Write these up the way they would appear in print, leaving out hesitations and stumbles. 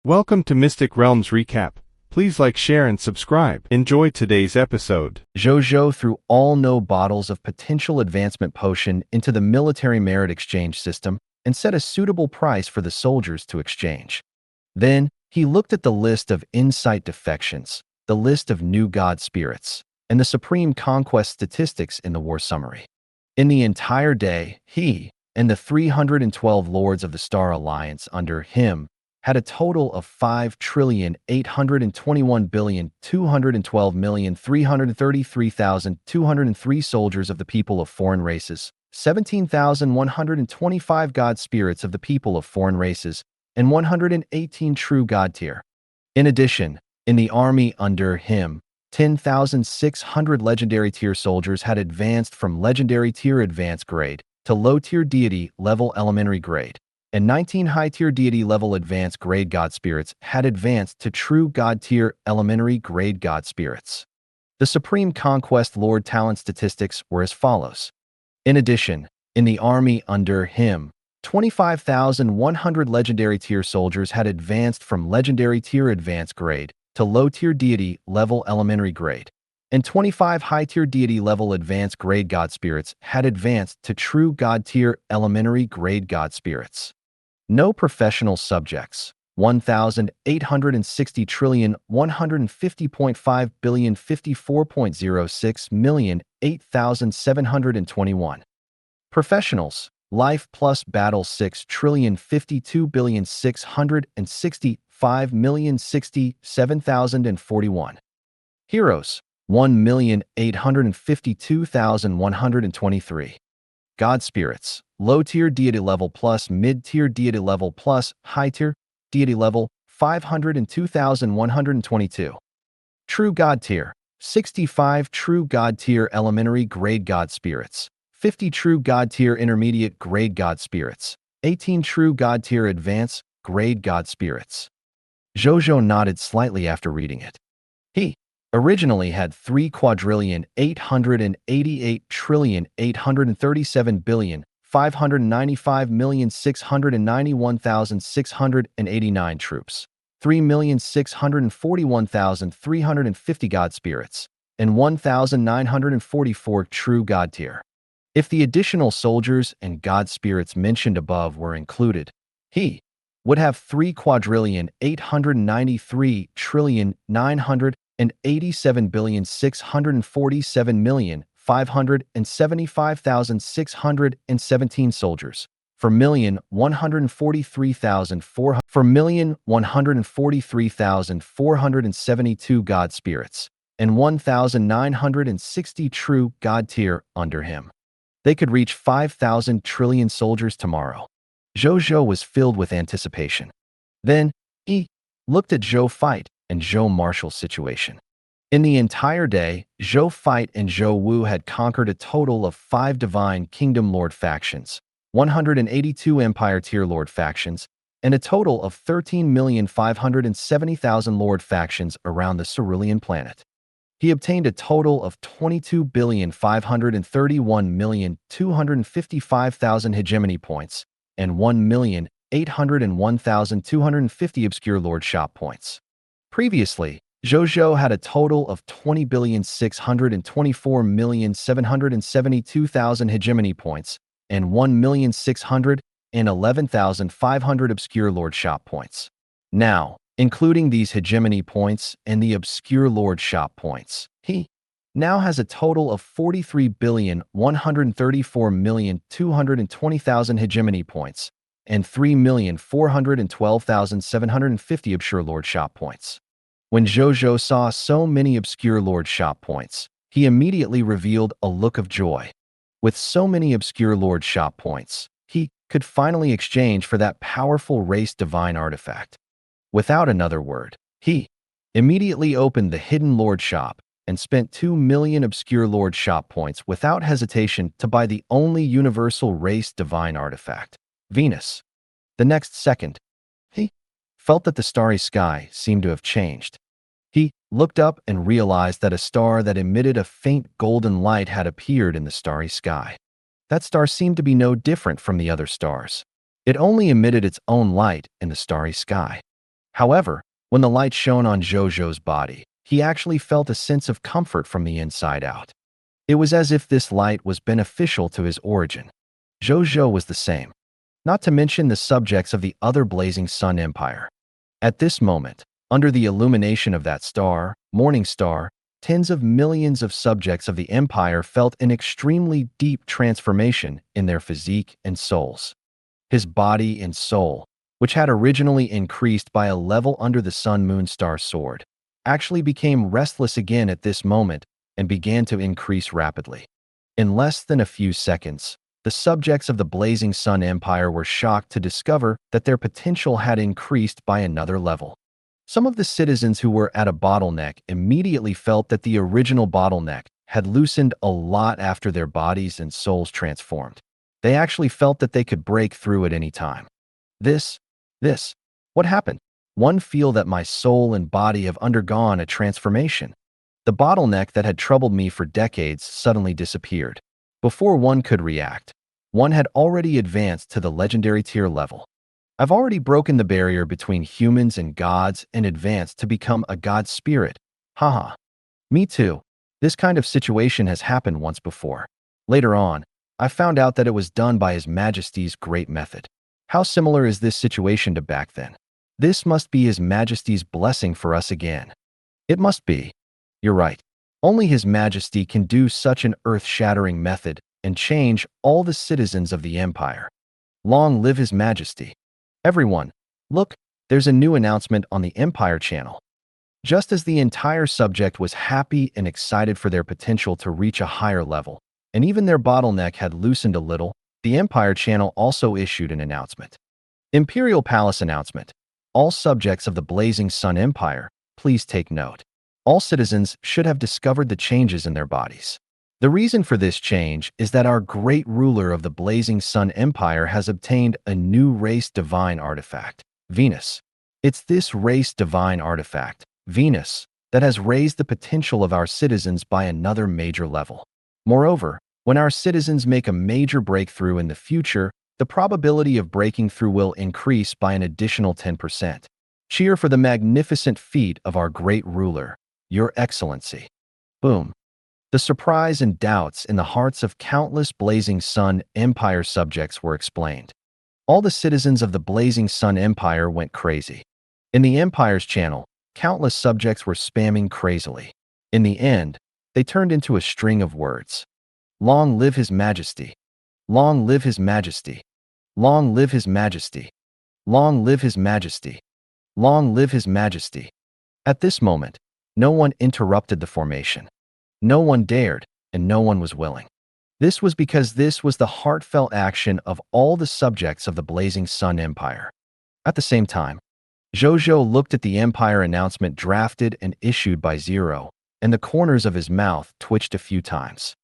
Welcome to Mystic Realms Recap. Please like, share, and subscribe. Enjoy today's episode. Zhou Zhou threw all no bottles of potential advancement potion into the military merit exchange system and set a suitable price for the soldiers to exchange. Then, he looked at the list of insight defections, the list of new god spirits, and the supreme conquest statistics in the war summary. In the entire day, he and the 312 lords of the Star Alliance under him had a total of 5,821,212,333,203 soldiers of the people of foreign races, 17,125 god spirits of the people of foreign races, and 118 true god tier. In addition, in the army under him, 10,600 legendary tier soldiers had advanced from legendary tier advanced grade to low tier deity level elementary grade, and 19 high tier deity level advanced grade god spirits had advanced to true god tier elementary grade god spirits. The supreme conquest lord talent statistics were as follows. In addition, in the army under him, 25,100 legendary tier soldiers had advanced from legendary tier advanced grade to low-tier deity level elementary grade, and 25 high-tier deity level advanced grade god spirits had advanced to true god tier elementary grade god spirits. No professional subjects, 1,860 trillion 150.5 billion 54.06 million 8,721. Professionals, life plus battle 6 trillion 52 billion 665,067,041. Heroes, 1,852,123. God spirits, low tier deity level plus mid tier deity level plus high tier deity level 502,122. True god tier, 65 true god tier elementary grade god spirits, 50 true god tier intermediate grade god spirits, 18 true god tier advanced grade god spirits. Zhou Zhou nodded slightly after reading it. He originally had 3,888,837,595,691,689 troops, 3,641,350 god spirits, and 1,944 true god tier. If the additional soldiers and god spirits mentioned above were included, he would have 3,193,987,647,575,617 soldiers, 4,143,472 god spirits, and 1,960 true god tier under him. They could reach 5,000 trillion soldiers tomorrow. Zhou Zhou was filled with anticipation. Then, he looked at Zhou Fight and Zhou Marshall's situation. In the entire day, Zhou Fight and Zhou Wu had conquered a total of 5 Divine Kingdom Lord factions, 182 Empire Tier Lord factions, and a total of 13,570,000 Lord factions around the Cerulean planet. He obtained a total of 22,531,255,000 hegemony points and 1,801,250 obscure lord shop points. Previously, Zhou Zhou had a total of 20,624,772,000 hegemony points and 1,611,500 obscure lord shop points. Now, including these hegemony points and the obscure lord shop points, he now has a total of 43,134,220,000 hegemony points and 3,412,750 obscure lord shop points. When Zhou Zhou saw so many obscure lord shop points, he immediately revealed a look of joy. With so many obscure lord shop points, he could finally exchange for that powerful race divine artifact. Without another word, he immediately opened the hidden lord shop and spent 2 million obscure lord shop points without hesitation to buy the only universal race divine artifact, Venus. The next second, he felt that the starry sky seemed to have changed. He looked up and realized that a star that emitted a faint golden light had appeared in the starry sky. That star seemed to be no different from the other stars. It only emitted its own light in the starry sky. However, when the light shone on Zhou Zhou's body, he actually felt a sense of comfort from the inside out. It was as if this light was beneficial to his origin. Zhou Zhou was the same, not to mention the subjects of the other blazing sun empire. At this moment, under the illumination of that star, morning star, tens of millions of subjects of the empire felt an extremely deep transformation in their physique and souls. His body and soul, which had originally increased by a level under the sun-moon star sword, actually became restless again at this moment and began to increase rapidly. In less than a few seconds, the subjects of the blazing sun empire were shocked to discover that their potential had increased by another level. Some of the citizens who were at a bottleneck immediately felt that the original bottleneck had loosened a lot after their bodies and souls transformed. They actually felt that they could break through at any time. This, what happened? One feel that my soul and body have undergone a transformation. The bottleneck that had troubled me for decades suddenly disappeared. Before one could react, one had already advanced to the legendary tier level. I've already broken the barrier between humans and gods and advanced to become a god spirit. Haha. Me too. This kind of situation has happened once before. Later on, I found out that it was done by His Majesty's great method. How similar is this situation to back then? This must be His Majesty's blessing for us again. It must be. You're right. Only His Majesty can do such an earth-shattering method and change all the citizens of the empire. Long live His Majesty. Everyone, look, there's a new announcement on the Empire channel. Just as the entire subject was happy and excited for their potential to reach a higher level, and even their bottleneck had loosened a little, the Empire channel also issued an announcement. Imperial Palace announcement. All subjects of the Blazing Sun Empire, please take note. All citizens should have discovered the changes in their bodies. The reason for this change is that our great ruler of the Blazing Sun Empire has obtained a new race divine artifact, Venus. It's this race divine artifact, Venus, that has raised the potential of our citizens by another major level. Moreover, when our citizens make a major breakthrough in the future, the probability of breaking through will increase by an additional 10%. Cheer for the magnificent feat of our great ruler, Your Excellency. Boom. The surprise and doubts in the hearts of countless Blazing Sun Empire subjects were explained. All the citizens of the Blazing Sun Empire went crazy. In the Empire's channel, countless subjects were spamming crazily. In the end, they turned into a string of words. Long live His Majesty. Long live His Majesty. Long live His Majesty. Long live His Majesty. Long live His Majesty. At this moment, no one interrupted the formation. No one dared, and no one was willing. This was because this was the heartfelt action of all the subjects of the Blazing Sun Empire. At the same time, Zhou Zhou looked at the Empire announcement drafted and issued by Zero, and the corners of his mouth twitched a few times.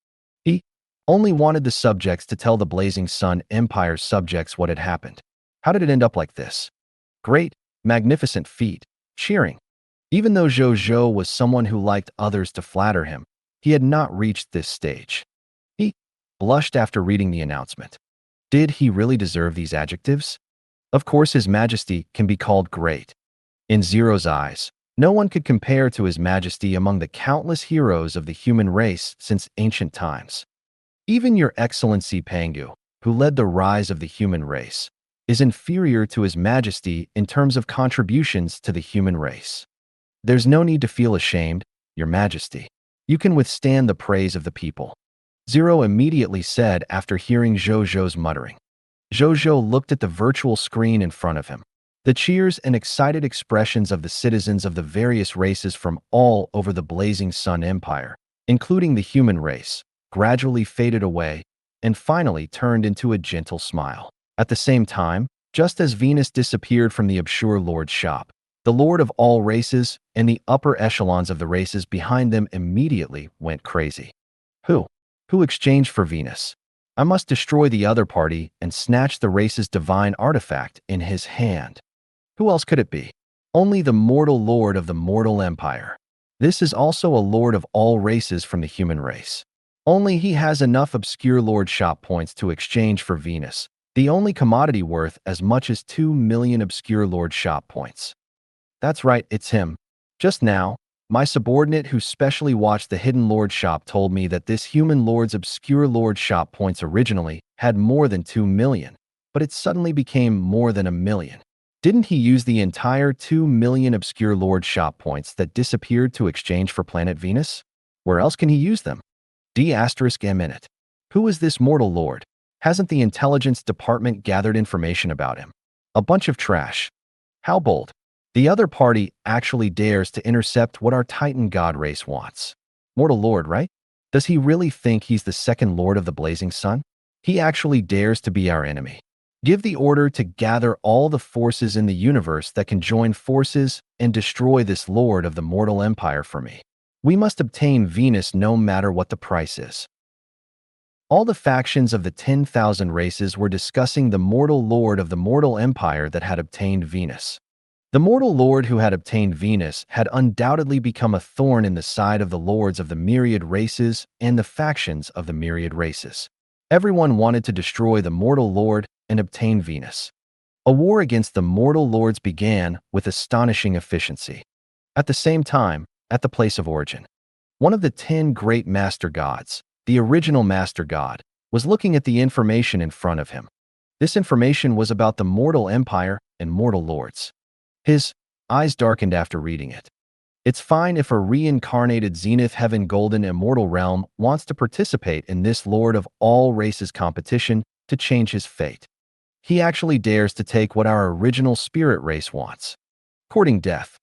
He only wanted the subjects to tell the Blazing Sun Empire subjects what had happened. How did it end up like this? Great, magnificent feat, cheering. Even though Zhou Zhou was someone who liked others to flatter him, he had not reached this stage. He blushed after reading the announcement. Did he really deserve these adjectives? Of course, His Majesty can be called great. In Zero's eyes, no one could compare to His Majesty among the countless heroes of the human race since ancient times. Even Your Excellency Pangu, who led the rise of the human race, is inferior to His Majesty in terms of contributions to the human race. There's no need to feel ashamed, Your Majesty. You can withstand the praise of the people. Zero immediately said after hearing Zhou Zhou's muttering. Zhou Zhou looked at the virtual screen in front of him. The cheers and excited expressions of the citizens of the various races from all over the Blazing Sun Empire, including the human race, gradually faded away and finally turned into a gentle smile. At the same time, just as Venus disappeared from the Obscure Lord's shop, the Lord of all races and the upper echelons of the races behind them immediately went crazy. Who exchanged for Venus? I must destroy the other party and snatch the race's divine artifact in his hand. Who else could it be? Only the mortal lord of the mortal empire. This is also a lord of all races from the human race. Only he has enough Obscure Lord shop points to exchange for Venus, the only commodity worth as much as 2 million Obscure Lord shop points. That's right, it's him. Just now, my subordinate who specially watched the Hidden Lord shop told me that this human lord's obscure lord shop points originally had more than 2 million, but it suddenly became more than 1 million. Didn't he use the entire 2 million obscure lord shop points that disappeared to exchange for planet Venus? Where else can he use them? D***. Who is this mortal lord? Hasn't the intelligence department gathered information about him? A bunch of trash. How bold. The other party actually dares to intercept what our Titan god race wants. Mortal lord, right? Does he really think he's the second lord of the blazing sun? He actually dares to be our enemy. Give the order to gather all the forces in the universe that can join forces and destroy this lord of the mortal empire for me. We must obtain Venus no matter what the price is. All the factions of the 10,000 races were discussing the mortal lord of the mortal empire that had obtained Venus. The mortal lord who had obtained Venus had undoubtedly become a thorn in the side of the lords of the myriad races and the factions of the myriad races. Everyone wanted to destroy the mortal lord and obtain Venus. A war against the mortal lords began with astonishing efficiency. At the same time, at the place of origin, one of the 10 great master gods, the original master god, was looking at the information in front of him. This information was about the mortal empire and mortal lords. His eyes darkened after reading it. It's fine if a reincarnated Zenith Heaven Golden Immortal Realm wants to participate in this Lord of all races competition to change his fate. He actually dares to take what our original spirit race wants. Courting death.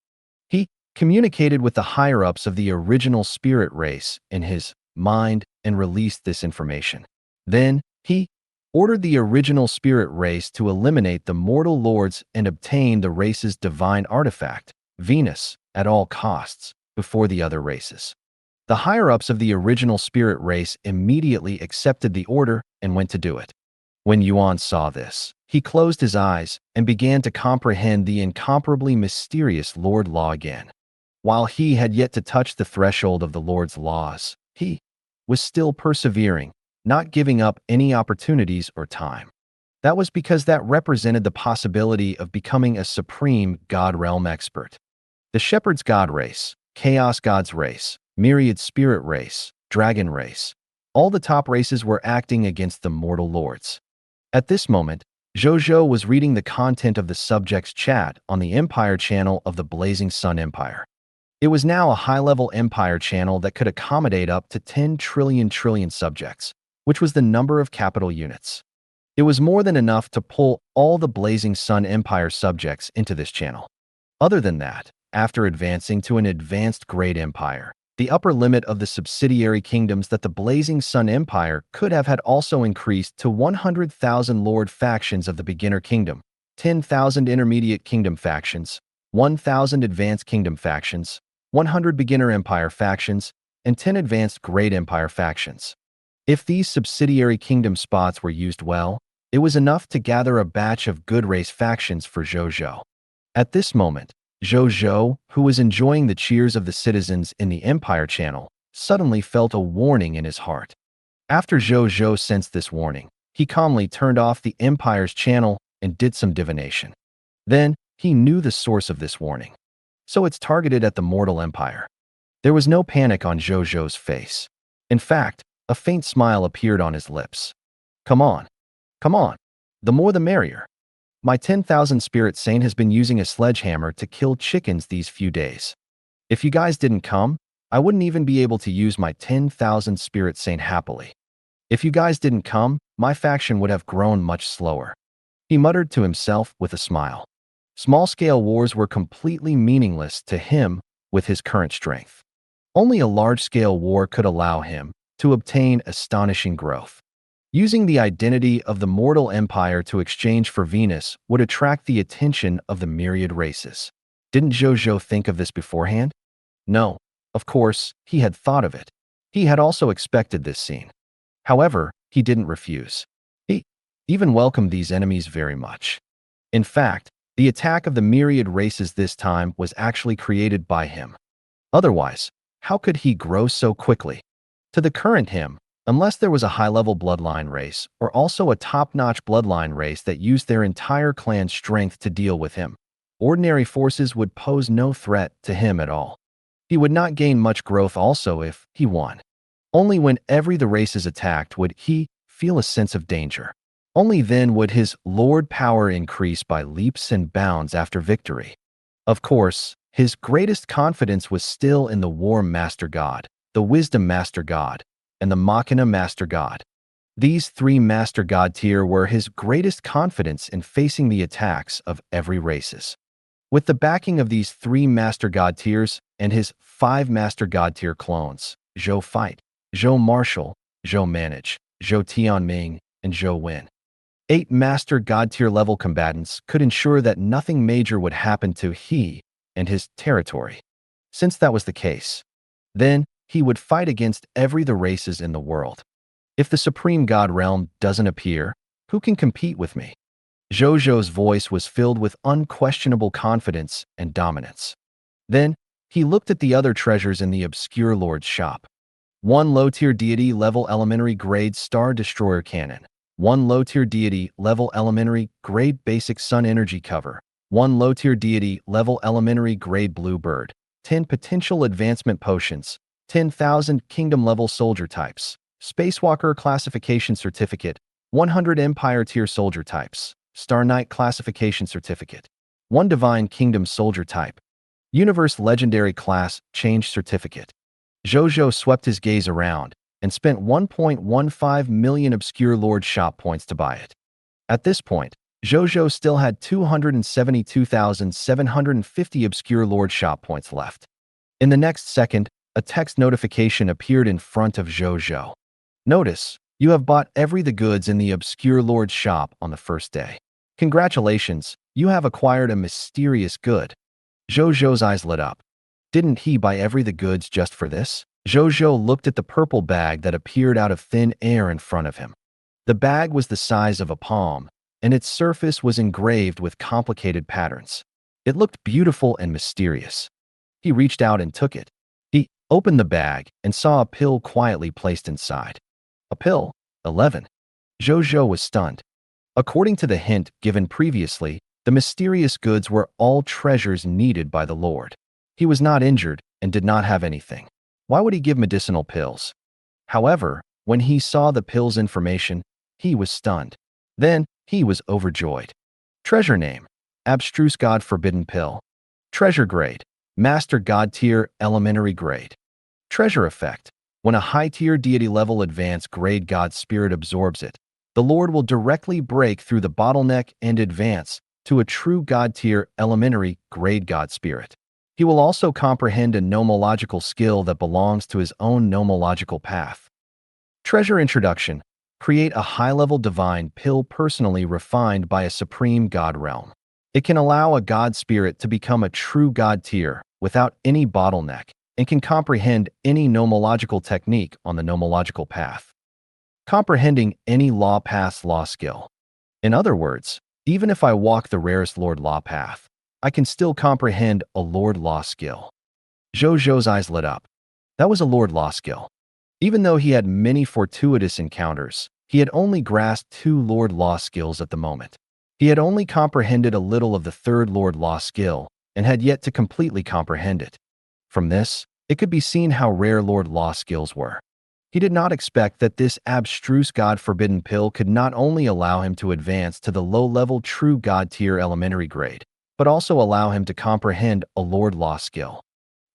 He communicated with the higher-ups of the original spirit race in his mind and released this information. Then, he ordered the original spirit race to eliminate the mortal lords and obtain the race's divine artifact, Venus, at all costs, before the other races. The higher-ups of the original spirit race immediately accepted the order and went to do it. When Yuan saw this, he closed his eyes and began to comprehend the incomparably mysterious Lord Law again. While he had yet to touch the threshold of the Lord's laws, he was still persevering, not giving up any opportunities or time. That was because that represented the possibility of becoming a supreme God realm expert. The Shepherd's God race, Chaos God's race, Myriad Spirit race, Dragon race, all the top races were acting against the mortal lords. At this moment, Zhou Zhou was reading the content of the subject's chat on the Empire channel of the Blazing Sun Empire. It was now a high-level Empire channel that could accommodate up to 10 trillion subjects, which was the number of capital units. It was more than enough to pull all the Blazing Sun Empire subjects into this channel. Other than that, after advancing to an advanced grade empire, the upper limit of the subsidiary kingdoms that the Blazing Sun Empire could have had also increased to 100,000 lord factions of the beginner kingdom, 10,000 intermediate kingdom factions, 1,000 advanced kingdom factions, 100 beginner empire factions, and 10 advanced grade empire factions. If these subsidiary kingdom spots were used well, it was enough to gather a batch of good race factions for Zhou Zhou. At this moment, Zhou Zhou, who was enjoying the cheers of the citizens in the Empire channel, suddenly felt a warning in his heart. After Zhou Zhou sensed this warning, he calmly turned off the Empire's channel and did some divination. Then, he knew the source of this warning. So it's targeted at the mortal empire. There was no panic on Zhou Zhou's face. In fact, a faint smile appeared on his lips. Come on. Come on. The more the merrier. My 10,000 Spirit Saint has been using a sledgehammer to kill chickens these few days. If you guys didn't come, I wouldn't even be able to use my 10,000 Spirit Saint happily. If you guys didn't come, my faction would have grown much slower. He muttered to himself with a smile. Small-scale wars were completely meaningless to him with his current strength. Only a large-scale war could allow him to obtain astonishing growth. Using the identity of the mortal empire to exchange for Venus would attract the attention of the myriad races. Didn't Zhou Zhou think of this beforehand? No, of course, he had thought of it. He had also expected this scene. However, he didn't refuse. He even welcomed these enemies very much. In fact, the attack of the myriad races this time was actually created by him. Otherwise, how could he grow so quickly? To the current him, unless there was a high-level bloodline race or also a top-notch bloodline race that used their entire clan's strength to deal with him, ordinary forces would pose no threat to him at all. He would not gain much growth also if he won. Only whenever the races attacked would he feel a sense of danger. Only then would his lord power increase by leaps and bounds after victory. Of course, his greatest confidence was still in the War Master God, the Wisdom Master God, and the Machina Master God. These three Master God tier were his greatest confidence in facing the attacks of every races. With the backing of these three Master God tiers and his 5 Master God tier clones, Zhou Fight, Zhou Marshal, Zhou Manage, Zhou Tianming, and Zhou Win, 8 Master God tier level combatants could ensure that nothing major would happen to he and his territory. Since that was the case, then he would fight against every the races in the world. If the Supreme God Realm doesn't appear, who can compete with me? Zhou Zhou's voice was filled with unquestionable confidence and dominance. Then, he looked at the other treasures in the obscure lord's shop. 1 low-tier deity level elementary grade Star Destroyer Cannon, 1 low-tier deity level elementary grade basic sun energy cover, 1 low-tier deity level elementary grade blue bird, 10 potential advancement potions, 10,000 kingdom level soldier types, Spacewalker classification certificate, 100 Empire tier soldier types, Star Knight classification certificate, 1 Divine Kingdom soldier type, Universe legendary class change certificate. Zhou Zhou swept his gaze around and spent 1.15 million obscure lord shop points to buy it. At this point, Zhou Zhou still had 272,750 obscure lord shop points left. In the next second, a text notification appeared in front of Zhou Zhou. Notice, you have bought every the goods in the obscure lord's shop on the first day. Congratulations, you have acquired a mysterious good. Zhou Zhou's eyes lit up. Didn't he buy every the goods just for this? Zhou Zhou looked at the purple bag that appeared out of thin air in front of him. The bag was the size of a palm, and its surface was engraved with complicated patterns. It looked beautiful and mysterious. He reached out and took it. He opened the bag and saw a pill quietly placed inside. A pill? 11. Zhou Zhou was stunned. According to the hint given previously, the mysterious goods were all treasures needed by the Lord. He was not injured and did not have anything. Why would he give medicinal pills? However, when he saw the pill's information, he was stunned. Then, he was overjoyed. Treasure name: Abstruse God Forbidden Pill. Treasure grade: Master God tier elementary grade. Treasure effect: when a high-tier deity level advanced grade God spirit absorbs it, the Lord will directly break through the bottleneck and advance to a true God tier elementary grade God spirit. He will also comprehend a nomological skill that belongs to his own nomological path. Treasure introduction: create a high-level divine pill personally refined by a supreme God realm. It can allow a God spirit to become a true God tier without any bottleneck, and can comprehend any nomological technique on the nomological path. Comprehending any law path's law skill. In other words, even if I walk the rarest Lord Law path, I can still comprehend a Lord Law skill. Zhou Zhou's eyes lit up. That was a Lord Law skill. Even though he had many fortuitous encounters, he had only grasped 2 Lord Law skills at the moment. He had only comprehended a little of the 3rd Lord Law skill and had yet to completely comprehend it. From this, it could be seen how rare Lord Law skills were. He did not expect that this abstruse God Forbidden Pill could not only allow him to advance to the low-level true God tier elementary grade, but also allow him to comprehend a Lord Law skill.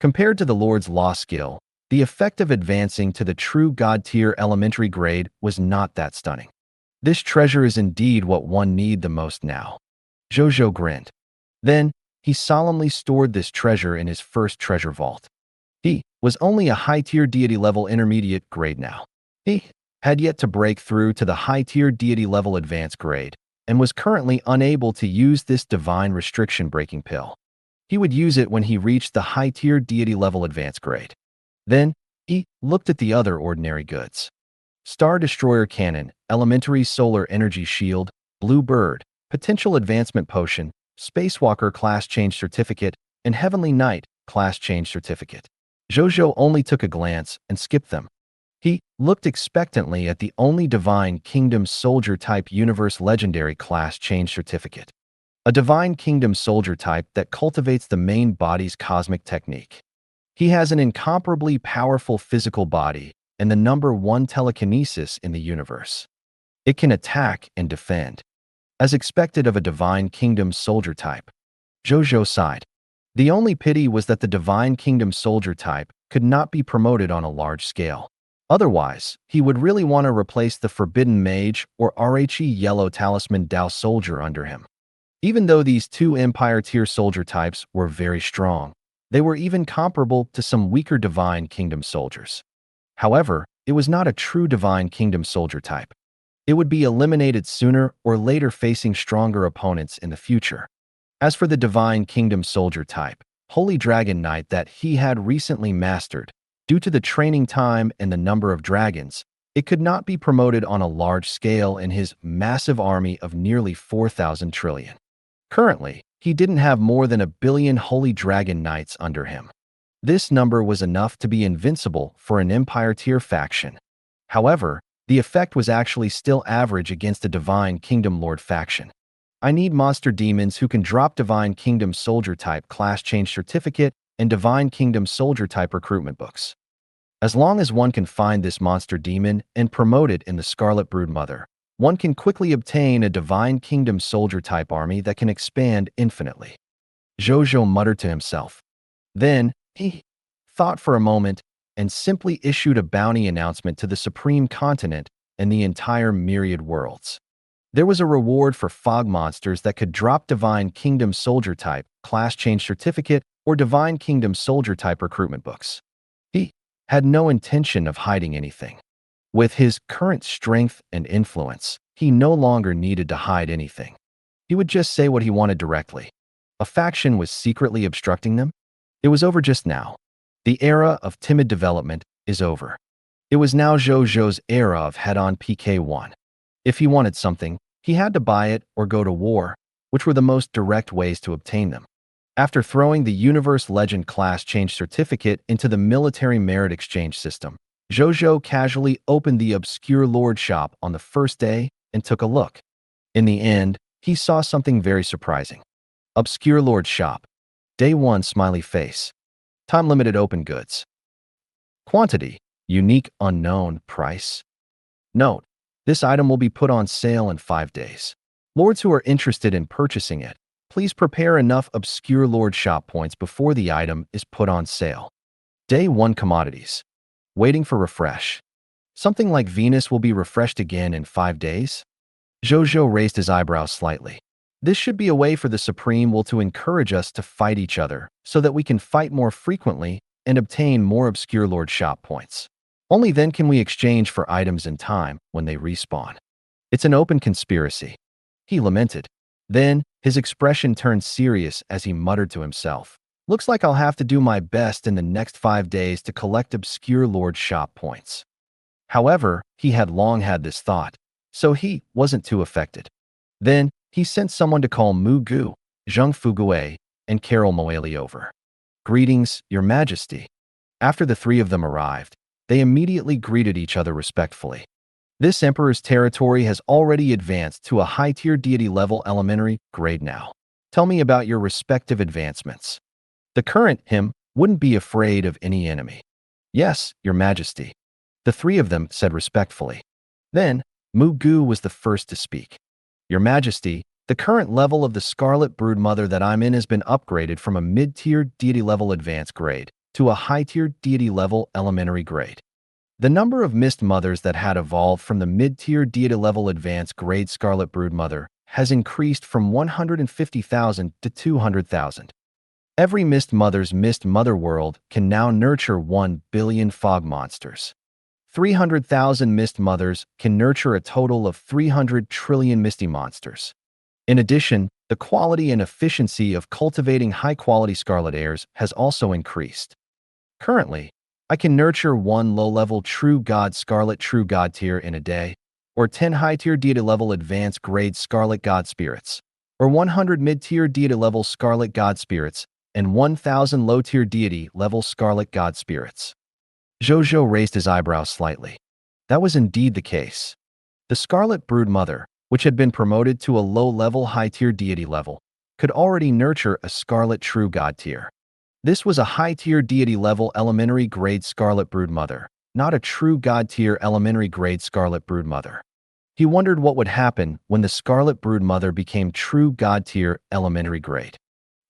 Compared to the Lord's Law skill, the effect of advancing to the true God tier elementary grade was not that stunning. This treasure is indeed what one need the most now. Zhou Zhou grinned. Then, he solemnly stored this treasure in his first treasure vault. He was only a high-tier deity level intermediate grade now. He had yet to break through to the high-tier deity level advanced grade, and was currently unable to use this divine restriction-breaking pill. He would use it when he reached the high-tier deity level advanced grade. Then, he looked at the other ordinary goods. Star Destroyer Cannon, Elementary Solar Energy Shield, Blue Bird, Potential Advancement Potion, Spacewalker Class Change Certificate, and Heavenly Knight Class Change Certificate. Zhou Zhou only took a glance and skipped them. He looked expectantly at the only Divine Kingdom Soldier Type Universe Legendary Class Change Certificate. a divine kingdom soldier type that cultivates the main body's cosmic technique. He has an incomparably powerful physical body and the #1 telekinesis in the universe. It can attack and defend, as expected of a divine kingdom soldier type. Zhou Zhou sighed. The only pity was that the divine kingdom soldier type could not be promoted on a large scale. Otherwise, he would really want to replace the forbidden mage or Rhe yellow talisman Dao soldier under him. Even though these two empire tier soldier types were very strong, they were even comparable to some weaker divine kingdom soldiers. However, it was not a true divine kingdom soldier type. It would be eliminated sooner or later, facing stronger opponents in the future. As for the divine kingdom soldier type, Holy Dragon Knight that he had recently mastered, due to the training time and the number of dragons, it could not be promoted on a large scale in his massive army of nearly 4,000 trillion. Currently, he didn't have more than 1 billion Holy Dragon Knights under him. This number was enough to be invincible for an Empire tier faction. However, the effect was actually still average against a Divine Kingdom Lord faction. I need monster demons who can drop Divine Kingdom Soldier type class change certificate and Divine Kingdom Soldier type recruitment books. As long as one can find this monster demon and promote it in the Scarlet Broodmother, one can quickly obtain a Divine Kingdom Soldier type army that can expand infinitely. Zhou Zhou muttered to himself. Then, he thought for a moment and simply issued a bounty announcement to the Supreme Continent and the entire myriad worlds. There was a reward for fog monsters that could drop Divine Kingdom Soldier type class change certificate or Divine Kingdom Soldier type recruitment books. He had no intention of hiding anything. With his current strength and influence, he no longer needed to hide anything. He would just say what he wanted directly. A faction was secretly obstructing them? It was over just now. The era of timid development is over. It was now Zhou Zhou's era of head-on PK1. If he wanted something, he had to buy it or go to war, which were the most direct ways to obtain them. After throwing the Universe Legend class change certificate into the military merit exchange system, Zhou Zhou casually opened the Obscure Lord shop on the first day and took a look. In the end, he saw something very surprising. Obscure Lord shop. Day 1 smiley face. Time limited open goods. Quantity, unique unknown, price. Note, this item will be put on sale in 5 days. Lords who are interested in purchasing it, please prepare enough Obscure Lord shop points before the item is put on sale. Day 1 commodities. Waiting for refresh. Something like Venus will be refreshed again in 5 days? Zhou Zhou raised his eyebrows slightly. This should be a way for the Supreme will to encourage us to fight each other so that we can fight more frequently and obtain more Obscure Lord shop points. Only then can we exchange for items in time when they respawn. It's an open conspiracy. He lamented. Then, his expression turned serious as he muttered to himself. Looks like I'll have to do my best in the next 5 days to collect Obscure Lord shop points. However, he had long had this thought, so he wasn't too affected. Then, he sent someone to call Mu Gu, Zheng Fugue, and Carol Moeli over. Greetings, Your Majesty. After the 3 of them arrived, they immediately greeted each other respectfully. This emperor's territory has already advanced to a high-tier deity level elementary grade now. Tell me about your respective advancements. The current him wouldn't be afraid of any enemy. Yes, Your Majesty. The 3 of them said respectfully. Then, Mu Gu was the first to speak. Your Majesty, the current level of the Scarlet Broodmother that I'm in has been upgraded from a mid-tier deity level advanced grade to a high-tier deity level elementary grade. The number of Mist Mothers that had evolved from the mid-tier deity level advanced grade Scarlet Broodmother has increased from 150,000 to 200,000. Every Mist Mother's Mist Mother world can now nurture 1 billion fog monsters. 300,000 Mist Mothers can nurture a total of 300 trillion Misty monsters. In addition, the quality and efficiency of cultivating high-quality Scarlet Heirs has also increased. Currently, I can nurture 1 low-level True God Scarlet True God tier in a day, or 10 high-tier deity level advanced grade Scarlet God Spirits, or 100 mid-tier deity level Scarlet God Spirits, and 1,000 low-tier deity level Scarlet God Spirits. Zhou Zhou raised his eyebrows slightly. That was indeed the case. The Scarlet Broodmother, which had been promoted to a low-level high-tier deity level, could already nurture a scarlet true god tier. This was a high-tier deity-level elementary-grade scarlet broodmother, not a true god-tier elementary-grade scarlet broodmother. He wondered what would happen when the scarlet broodmother became true god-tier elementary-grade.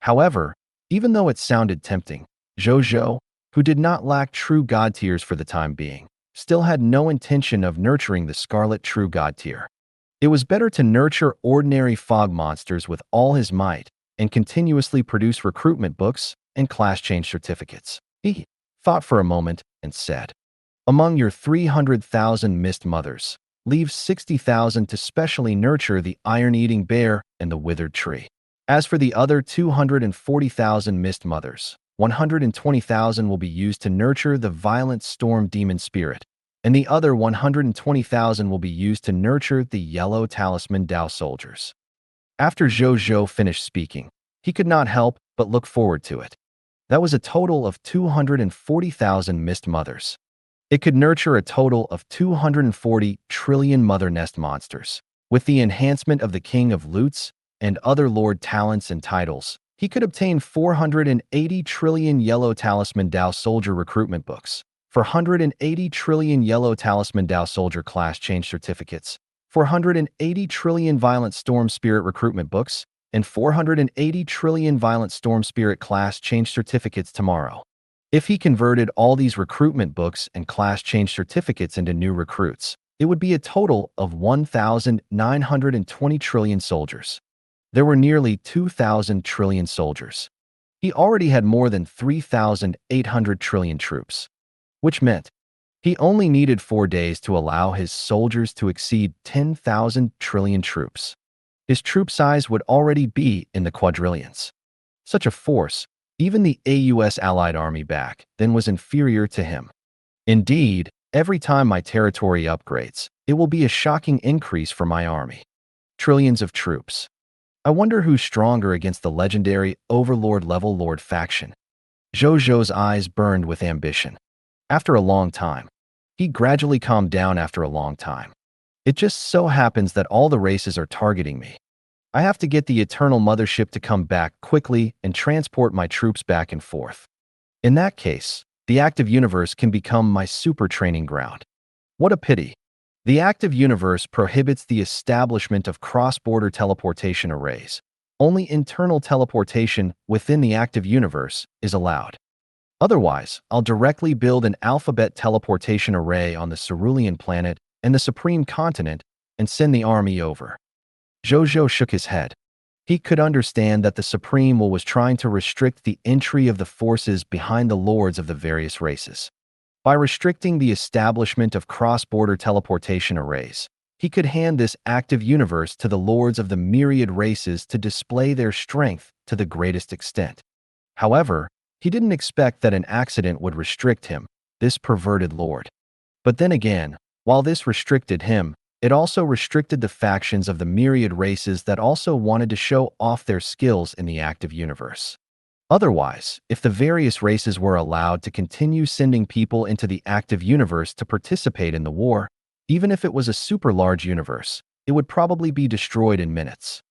However, even though it sounded tempting, Zhou Zhou, who did not lack true god tiers for the time being, still had no intention of nurturing the scarlet true god tier. It was better to nurture ordinary fog monsters with all his might and continuously produce recruitment books and class change certificates. He thought for a moment and said, "Among your 300,000 mist mothers, leave 60,000 to specially nurture the iron-eating bear and the withered tree. As for the other 240,000 mist mothers, 120,000 will be used to nurture the violent storm demon spirit, and the other 120,000 will be used to nurture the yellow talisman Dao soldiers." After Zhou Zhou finished speaking, he could not help but look forward to it. That was a total of 240,000 mist mothers. It could nurture a total of 240 trillion mother nest monsters. With the enhancement of the King of Loots and other lord talents and titles, he could obtain 480 trillion yellow talisman Dao soldier recruitment books, 480 trillion yellow talisman Dao soldier class change certificates, 480 trillion violent storm spirit recruitment books, and 480 trillion violent storm spirit class change certificates tomorrow. If he converted all these recruitment books and class change certificates into new recruits, it would be a total of 1,920 trillion soldiers. There were nearly 2,000 trillion soldiers. He already had more than 3,800 trillion troops, which meant he only needed 4 days to allow his soldiers to exceed 10,000 trillion troops. His troop size would already be in the quadrillions. Such a force, even the AUS allied army back then was inferior to him. Indeed, every time my territory upgrades, it will be a shocking increase for my army. Trillions of troops. I wonder who's stronger against the legendary Overlord-level Lord faction. Zhou Zhou's eyes burned with ambition. After a long time, he gradually calmed down after a long time. It just so happens that all the races are targeting me. I have to get the Eternal Mothership to come back quickly and transport my troops back and forth. In that case, the active universe can become my super training ground. What a pity. The active universe prohibits the establishment of cross-border teleportation arrays. Only internal teleportation within the active universe is allowed. Otherwise, I'll directly build an alphabet teleportation array on the Cerulean planet and the Supreme Continent and send the army over. Zhou Zhou shook his head. He could understand that the Supreme Will was trying to restrict the entry of the forces behind the lords of the various races. By restricting the establishment of cross-border teleportation arrays, he could hand this active universe to the lords of the myriad races to display their strength to the greatest extent. However, he didn't expect that an accident would restrict him, this perverted lord. But then again, while this restricted him, it also restricted the factions of the myriad races that also wanted to show off their skills in the active universe. Otherwise, if the various races were allowed to continue sending people into the active universe to participate in the war, even if it was a super large universe, it would probably be destroyed in minutes.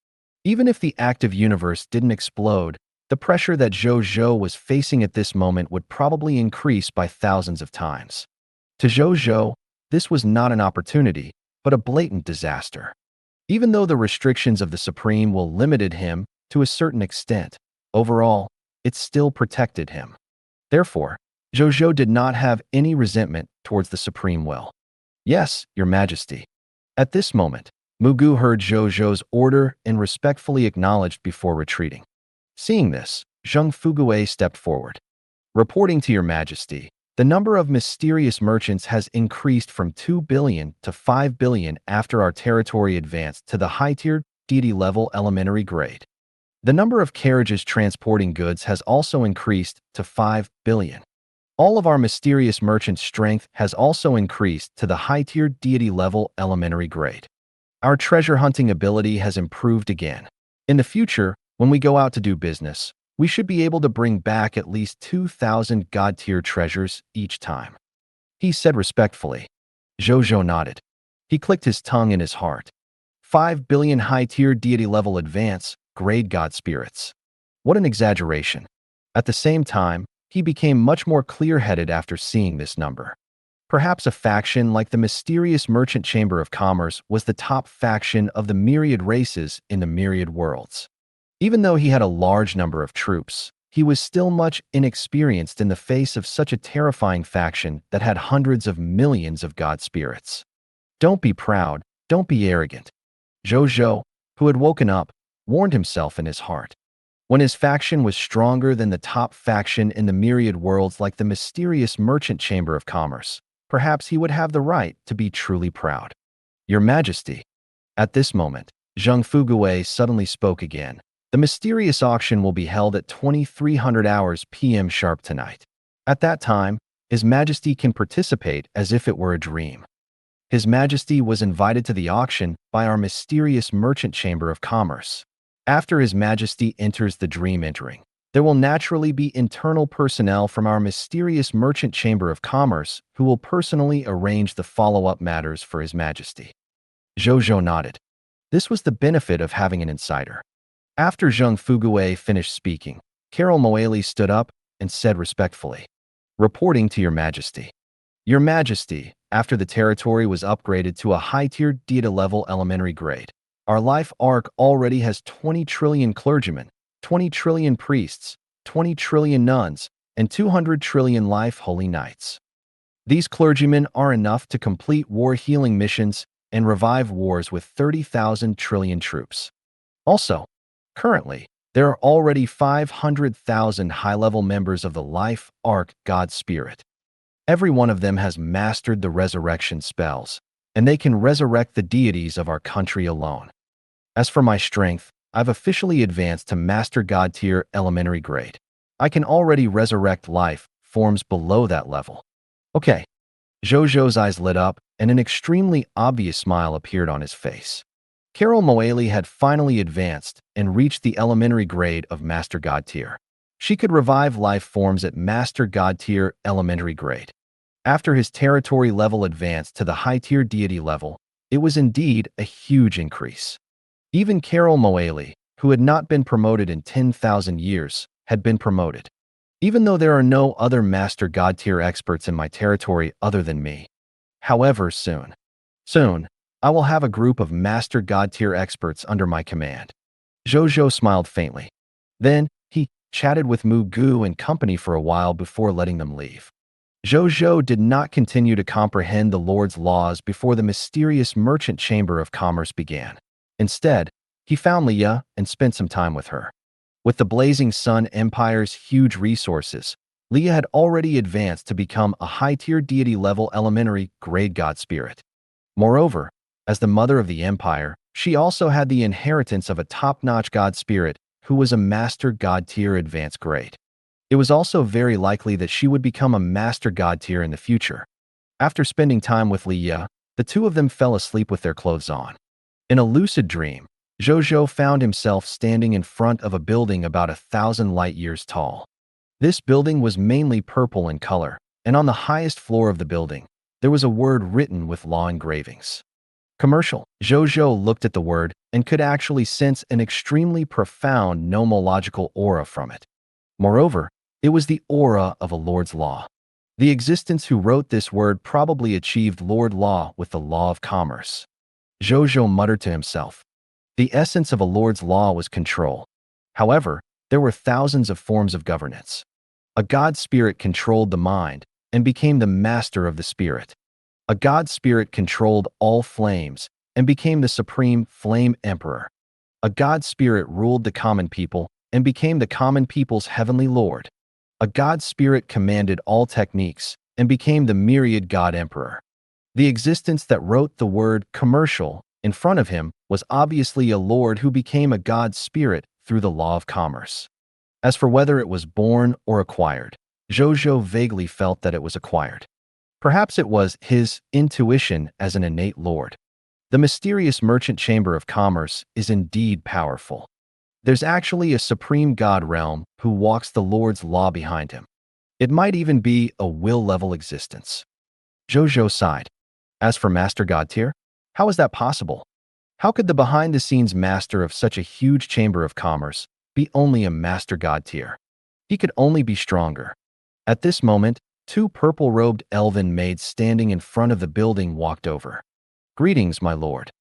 Even if the active universe didn't explode, the pressure that Zhou Zhou was facing at this moment would probably increase by thousands of times. To Zhou Zhou, this was not an opportunity, but a blatant disaster. Even though the restrictions of the Supreme Will limited him to a certain extent, overall, it still protected him. Therefore, Zhou Zhou did not have any resentment towards the Supreme Will. "Yes, Your Majesty." At this moment, Mugu heard Zhou Zhou's order and respectfully acknowledged before retreating. Seeing this, Zheng Fuguei stepped forward. "Reporting to Your Majesty, the number of mysterious merchants has increased from 2 billion to 5 billion after our territory advanced to the high-tier deity-level elementary grade. The number of carriages transporting goods has also increased to 5 billion. All of our mysterious merchant strength has also increased to the high-tier deity-level elementary grade. Our treasure hunting ability has improved again. In the future, when we go out to do business, we should be able to bring back at least 2,000 god-tier treasures each time," he said respectfully. Zhou Zhou nodded. He clicked his tongue in his heart. 5 billion high-tier deity-level advance grade god spirits. What an exaggeration. At the same time, he became much more clear-headed after seeing this number. Perhaps a faction like the mysterious Merchant Chamber of Commerce was the top faction of the myriad races in the myriad worlds. Even though he had a large number of troops, he was still much inexperienced in the face of such a terrifying faction that had hundreds of millions of god spirits. Don't be proud, don't be arrogant. Zhou Zhou, who had woken up, warned himself in his heart. When his faction was stronger than the top faction in the myriad worlds like the mysterious Merchant Chamber of Commerce, perhaps he would have the right to be truly proud. Your Majesty. At this moment, Zhang Fugui suddenly spoke again. The mysterious auction will be held at 2300 hours p.m. sharp tonight. At that time, His Majesty can participate as if it were a dream. His Majesty was invited to the auction by our mysterious Merchant Chamber of Commerce. After His Majesty enters the dream entering, there will naturally be internal personnel from our mysterious Merchant Chamber of Commerce who will personally arrange the follow-up matters for His Majesty. Zhou Zhou nodded. This was the benefit of having an insider. After Zhang Fugui finished speaking, Carol Moeli stood up and said respectfully, "Reporting to Your Majesty. Your Majesty, after the territory was upgraded to a high-tier Data-level elementary grade, our life arc already has 20 trillion clergymen, 20 trillion priests, 20 trillion nuns, and 200 trillion life holy knights. These clergymen are enough to complete war healing missions and revive wars with 30,000 trillion troops. Also, currently, there are already 500,000 high-level members of the Life Arc God Spirit. Every one of them has mastered the resurrection spells, and they can resurrect the deities of our country alone. As for my strength, I've officially advanced to Master God Tier Elementary Grade. I can already resurrect life forms below that level." Okay. Zhou Zhou's eyes lit up, and an extremely obvious smile appeared on his face. Carol Moeli had finally advanced and reached the elementary grade of Master God Tier. She could revive life forms at Master God Tier Elementary Grade. After his territory level advanced to the high-tier deity level, it was indeed a huge increase. Even Carol Moeli, who had not been promoted in 10,000 years, had been promoted. Even though there are no other Master God Tier experts in my territory other than me. However, soon, I will have a group of Master God Tier experts under my command. Zhou Zhou smiled faintly. Then, he chatted with Mu Gu and company for a while before letting them leave. Zhou Zhou did not continue to comprehend the Lord's laws before the mysterious Merchant Chamber of Commerce began. Instead, he found Leah and spent some time with her. With the Blazing Sun Empire's huge resources, Leah had already advanced to become a high-tier deity-level elementary grade god spirit. Moreover, as the mother of the Empire, she also had the inheritance of a top-notch god spirit who was a Master God Tier advanced grade. It was also very likely that she would become a Master God Tier in the future. After spending time with Leah, the two of them fell asleep with their clothes on. In a lucid dream, Zhou Zhou found himself standing in front of a building about 1,000 light-years tall. This building was mainly purple in color, and on the highest floor of the building, there was a word written with law engravings. Commercial. Zhou Zhou looked at the word and could actually sense an extremely profound nomological aura from it. Moreover, it was the aura of a Lord's Law. The existence who wrote this word probably achieved Lord Law with the law of commerce. Zhou Zhou muttered to himself. The essence of a Lord's Law was control. However, there were thousands of forms of governance. A God Spirit controlled the mind and became the master of the spirit. A God Spirit controlled all flames and became the supreme Flame Emperor. A God Spirit ruled the common people and became the common people's heavenly Lord. A God Spirit commanded all techniques and became the myriad God Emperor. The existence that wrote the word commercial in front of him was obviously a Lord who became a God Spirit through the law of commerce. As for whether it was born or acquired, Zhou Zhou vaguely felt that it was acquired. Perhaps it was his intuition as an innate Lord. The mysterious Merchant Chamber of Commerce is indeed powerful. There's actually a supreme God realm who walks the Lord's law behind him. It might even be a will-level existence. Zhou Zhou sighed. As for Master God Tier, how is that possible? How could the behind-the-scenes master of such a huge chamber of commerce be only a master god tier? He could only be stronger. At this moment, two purple-robed elven maids standing in front of the building walked over. Greetings, my lord.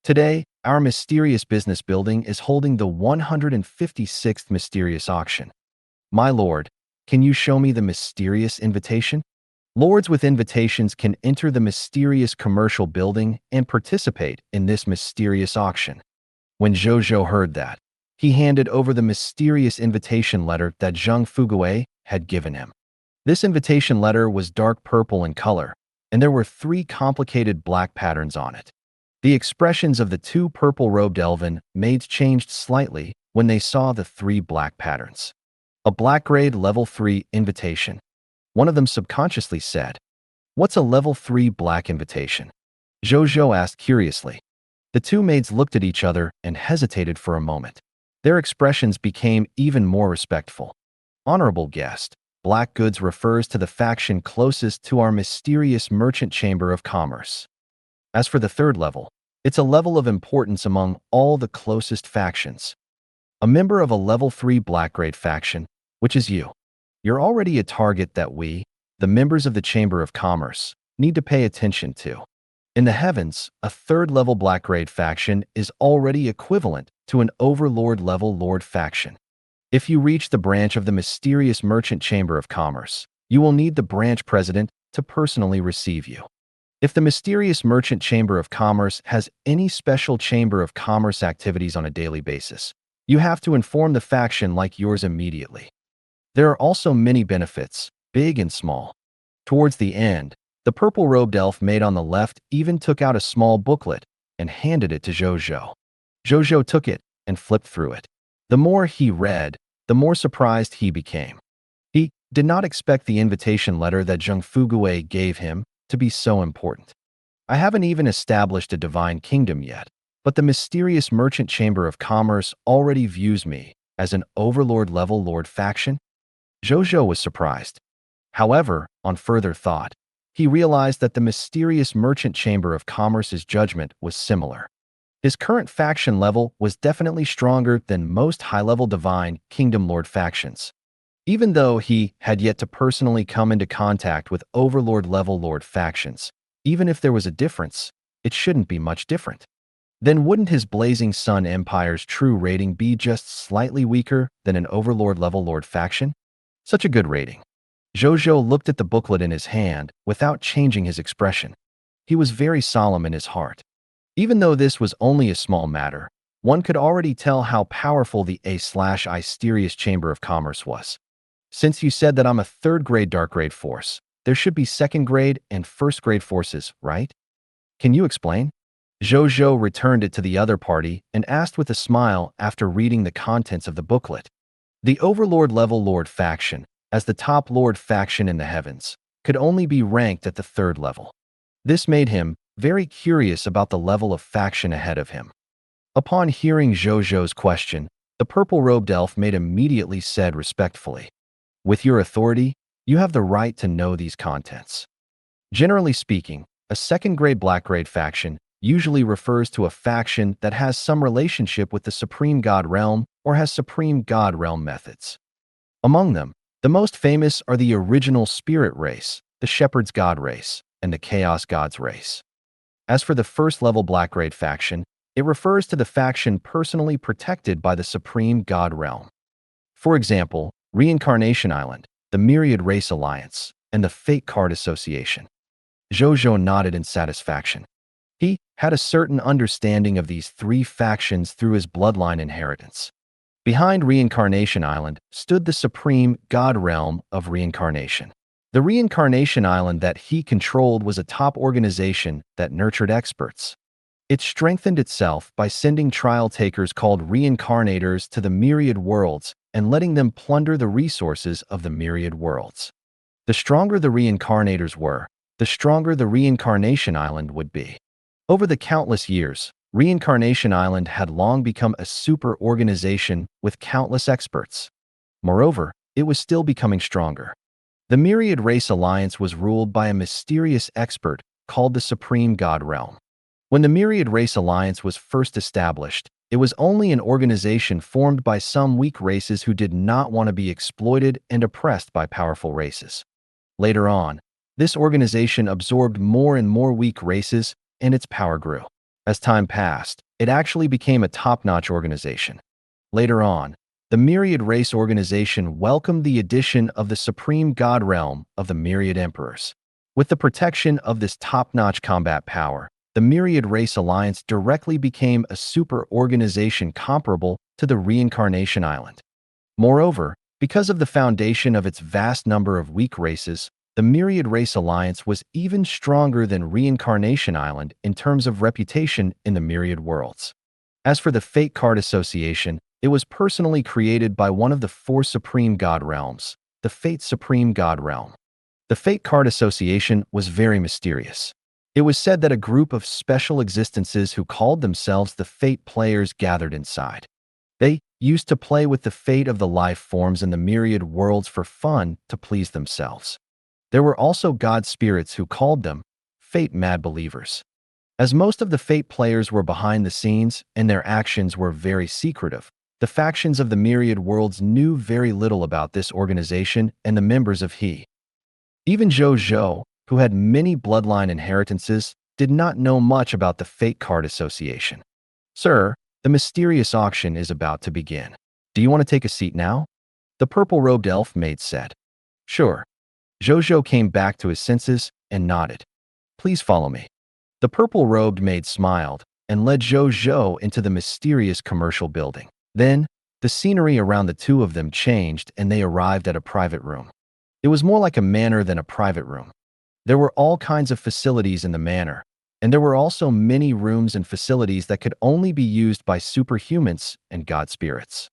Today, our mysterious business building is holding the 156th mysterious auction. My lord, can you show me the mysterious invitation? Lords with invitations can enter the mysterious commercial building and participate in this mysterious auction. When Zhou Zhou heard that, he handed over the mysterious invitation letter that Zhang Fugui had given him. This invitation letter was dark purple in color, and there were 3 complicated black patterns on it. The expressions of the 2 purple-robed elven maids changed slightly when they saw the 3 black patterns. A black grade level 3 invitation. One of them subconsciously said, "What's a level 3 black invitation?" Zhou Zhou asked curiously. The 2 maids looked at each other and hesitated for a moment. Their expressions became even more respectful. Honorable guest, black goods refers to the faction closest to our mysterious merchant chamber of commerce. As for the 3rd level, it's a level of importance among all the closest factions. A member of a level 3 black grade faction, which is you. You're already a target that we, the members of the Chamber of Commerce, need to pay attention to. In the heavens, a 3rd level black grade faction is already equivalent to an overlord level lord faction. If you reach the branch of the mysterious merchant chamber of commerce, you will need the branch president to personally receive you. If the mysterious merchant chamber of commerce has any special chamber of commerce activities on a daily basis, you have to inform the faction like yours immediately. There are also many benefits, big and small. Towards the end, the purple-robed elf maid on the left even took out a small booklet and handed it to Zhou Zhou. Zhou Zhou took it and flipped through it. The more he read, the more surprised he became. He did not expect the invitation letter that Zhang Fugui gave him to be so important. I haven't even established a divine kingdom yet, but the mysterious merchant chamber of commerce already views me as an overlord-level lord faction? Zhou Zhou was surprised. However, on further thought, he realized that the mysterious merchant chamber of commerce's judgment was similar. His current faction level was definitely stronger than most high-level divine kingdom lord factions. Even though he had yet to personally come into contact with overlord-level lord factions, even if there was a difference, it shouldn't be much different. Then wouldn't his Blazing Sun Empire's true rating be just slightly weaker than an overlord-level lord faction? Such a good rating. Zhou Zhou looked at the booklet in his hand without changing his expression. He was very solemn in his heart. Even though this was only a small matter, one could already tell how powerful the A/I-Mysterious Chamber of Commerce was. Since you said that I'm a 3rd grade dark grade force, there should be 2nd grade and 1st grade forces, right? Can you explain? Zhou Zhou returned it to the other party and asked with a smile after reading the contents of the booklet. The Overlord-level Lord faction, as the top Lord faction in the heavens, could only be ranked at the 3rd level. This made him very curious about the level of faction ahead of him. Upon hearing Zhou Zhou's question, the purple-robed elf maid immediately said respectfully, "With your authority, you have the right to know these contents." Generally speaking, a 2nd grade black grade faction usually refers to a faction that has some relationship with the Supreme God Realm or has Supreme God Realm methods. Among them, the most famous are the original Spirit race, the Shepherd's God race, and the Chaos Gods race. As for the 1st level black grade faction, it refers to the faction personally protected by the Supreme God Realm. For example, Reincarnation Island, the Myriad Race Alliance, and the Fate Card Association. Zhou Zhou nodded in satisfaction. He had a certain understanding of these 3 factions through his bloodline inheritance. Behind Reincarnation Island stood the Supreme God Realm of Reincarnation. The Reincarnation Island that he controlled was a top organization that nurtured experts. It strengthened itself by sending trial takers called reincarnators to the myriad worlds and letting them plunder the resources of the myriad worlds. The stronger the reincarnators were, the stronger the Reincarnation Island would be. Over the countless years, Reincarnation Island had long become a super organization with countless experts. Moreover, it was still becoming stronger. The Myriad Race Alliance was ruled by a mysterious expert called the Supreme God Realm. When the Myriad Race Alliance was first established, it was only an organization formed by some weak races who did not want to be exploited and oppressed by powerful races. Later on, this organization absorbed more and more weak races, and its power grew. As time passed, it actually became a top-notch organization. Later on, the Myriad Race Organization welcomed the addition of the Supreme God Realm of the Myriad Emperors. With the protection of this top-notch combat power, the Myriad Race Alliance directly became a super-organization comparable to the Reincarnation Island. Moreover, because of the foundation of its vast number of weak races, the Myriad Race Alliance was even stronger than Reincarnation Island in terms of reputation in the Myriad Worlds. As for the Fate Card Association, it was personally created by one of the 4 Supreme God Realms, the Fate Supreme God Realm. The Fate Card Association was very mysterious. It was said that a group of special existences who called themselves the Fate Players gathered inside. They used to play with the fate of the life forms in the Myriad Worlds for fun to please themselves. There were also god spirits who called them Fate Mad Believers. As most of the Fate Players were behind the scenes and their actions were very secretive, the factions of the Myriad Worlds knew very little about this organization and the members of he. Even Zhou Zhou, who had many bloodline inheritances, did not know much about the Fate Card Association. "Sir, the mysterious auction is about to begin. Do you want to take a seat now?" The purple-robed elf maid said. "Sure." Zhou Zhou came back to his senses and nodded. "Please follow me." The purple-robed maid smiled and led Zhou Zhou into the mysterious commercial building. Then, the scenery around the two of them changed and they arrived at a private room. It was more like a manor than a private room. There were all kinds of facilities in the manor, and there were also many rooms and facilities that could only be used by superhumans and god spirits.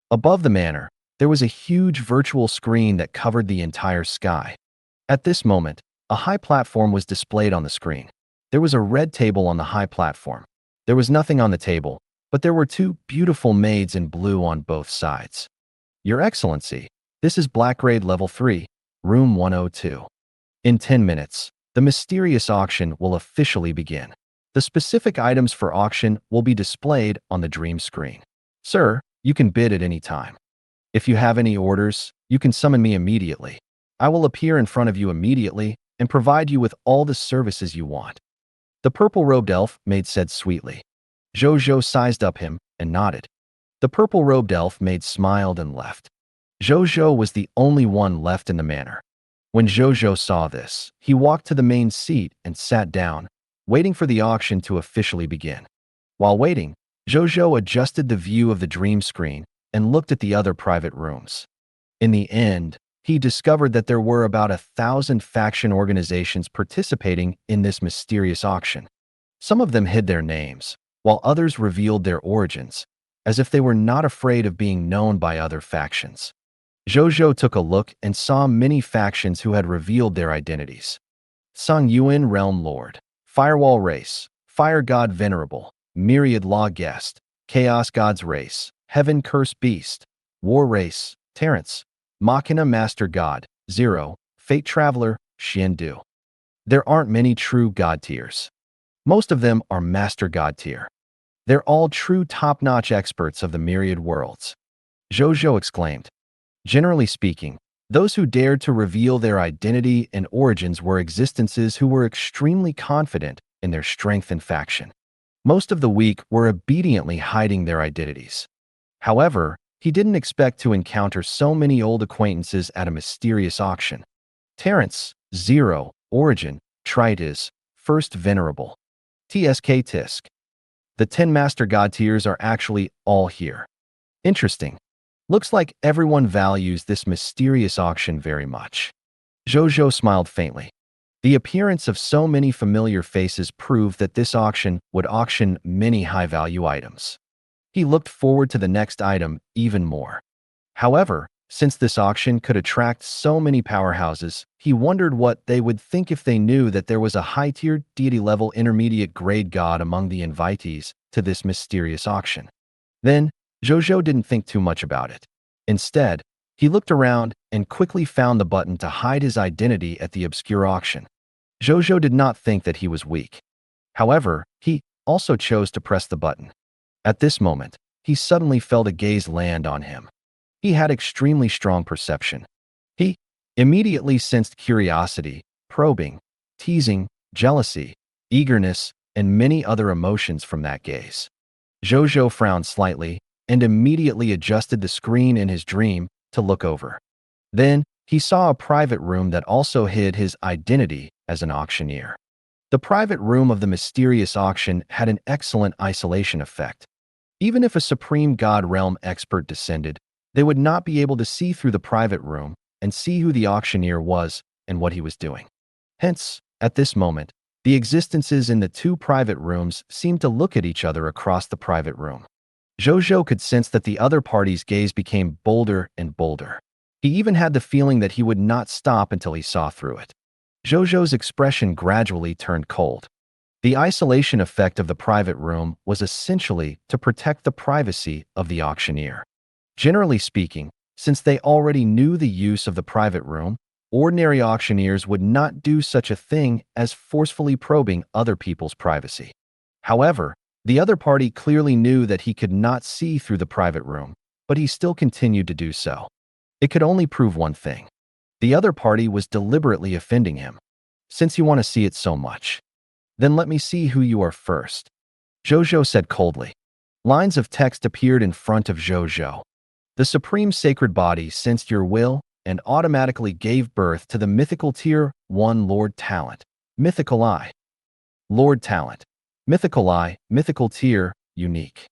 Above the manor, there was a huge virtual screen that covered the entire sky. At this moment, a high platform was displayed on the screen. There was a red table on the high platform. There was nothing on the table, but there were 2 beautiful maids in blue on both sides. "Your Excellency, this is Black Grade Level 3, Room 102. In 10 minutes, the mysterious auction will officially begin. The specific items for auction will be displayed on the dream screen. Sir, you can bid at any time. If you have any orders, you can summon me immediately. I will appear in front of you immediately and provide you with all the services you want." The purple-robed elf maid said sweetly. Zhou Zhou sized up him and nodded. The purple-robed elf maid smiled and left. Zhou Zhou was the only one left in the manor. When Zhou Zhou saw this, he walked to the main seat and sat down, waiting for the auction to officially begin. While waiting, Zhou Zhou adjusted the view of the dream screen and looked at the other private rooms. In the end, he discovered that there were about 1,000 faction organizations participating in this mysterious auction. Some of them hid their names, while others revealed their origins, as if they were not afraid of being known by other factions. Zhou Zhou took a look and saw many factions who had revealed their identities. Song Yuan Realm Lord, Firewall Race, Fire God Venerable, Myriad Law Guest, Chaos God's Race, Heaven Curse Beast, War Race, Terrence, Machina Master God, Zero, Fate Traveler, Xiandu. There aren't many true God tiers. Most of them are Master God tier. They're all true top-notch experts of the Myriad Worlds. Zhou Zhou exclaimed. Generally speaking, those who dared to reveal their identity and origins were existences who were extremely confident in their strength and faction. Most of the weak were obediently hiding their identities. However, he didn't expect to encounter so many old acquaintances at a mysterious auction. Terrence, Zero, Origin, Tritis, First Venerable, TSK Tisk. The 10 Master God tiers are actually all here. Interesting. Looks like everyone values this mysterious auction very much. Zhou Zhou smiled faintly. The appearance of so many familiar faces proved that this auction would auction many high-value items. He looked forward to the next item even more. However, since this auction could attract so many powerhouses, he wondered what they would think if they knew that there was a high-tier deity-level intermediate grade god among the invitees to this mysterious auction. Then, Zhou Zhou didn't think too much about it. Instead, he looked around and quickly found the button to hide his identity at the obscure auction. Zhou Zhou did not think that he was weak. However, he also chose to press the button. At this moment, he suddenly felt a gaze land on him. He had extremely strong perception. He immediately sensed curiosity, probing, teasing, jealousy, eagerness, and many other emotions from that gaze. Zhou Zhou frowned slightly and immediately adjusted the screen in his dream to look over. Then, he saw a private room that also hid his identity as an auctioneer. The private room of the mysterious auction had an excellent isolation effect. Even if a supreme god realm expert descended, they would not be able to see through the private room and see who the auctioneer was and what he was doing. Hence, at this moment, the existences in the two private rooms seemed to look at each other across the private room. Zhou Zhou could sense that the other party's gaze became bolder and bolder. He even had the feeling that he would not stop until he saw through it. Zhou Zhou's expression gradually turned cold. The isolation effect of the private room was essentially to protect the privacy of the auctioneer. Generally speaking, since they already knew the use of the private room, ordinary auctioneers would not do such a thing as forcefully probing other people's privacy. However, the other party clearly knew that he could not see through the private room, but he still continued to do so. It could only prove one thing. The other party was deliberately offending him. Since you want to see it so much, then let me see who you are first, Zhou Zhou said coldly. Lines of text appeared in front of Zhou Zhou. The supreme sacred body sensed your will and automatically gave birth to the mythical tier 1 Lord Talent. Mythical Eye. Lord Talent. Mythical Eye, mythical tier, unique.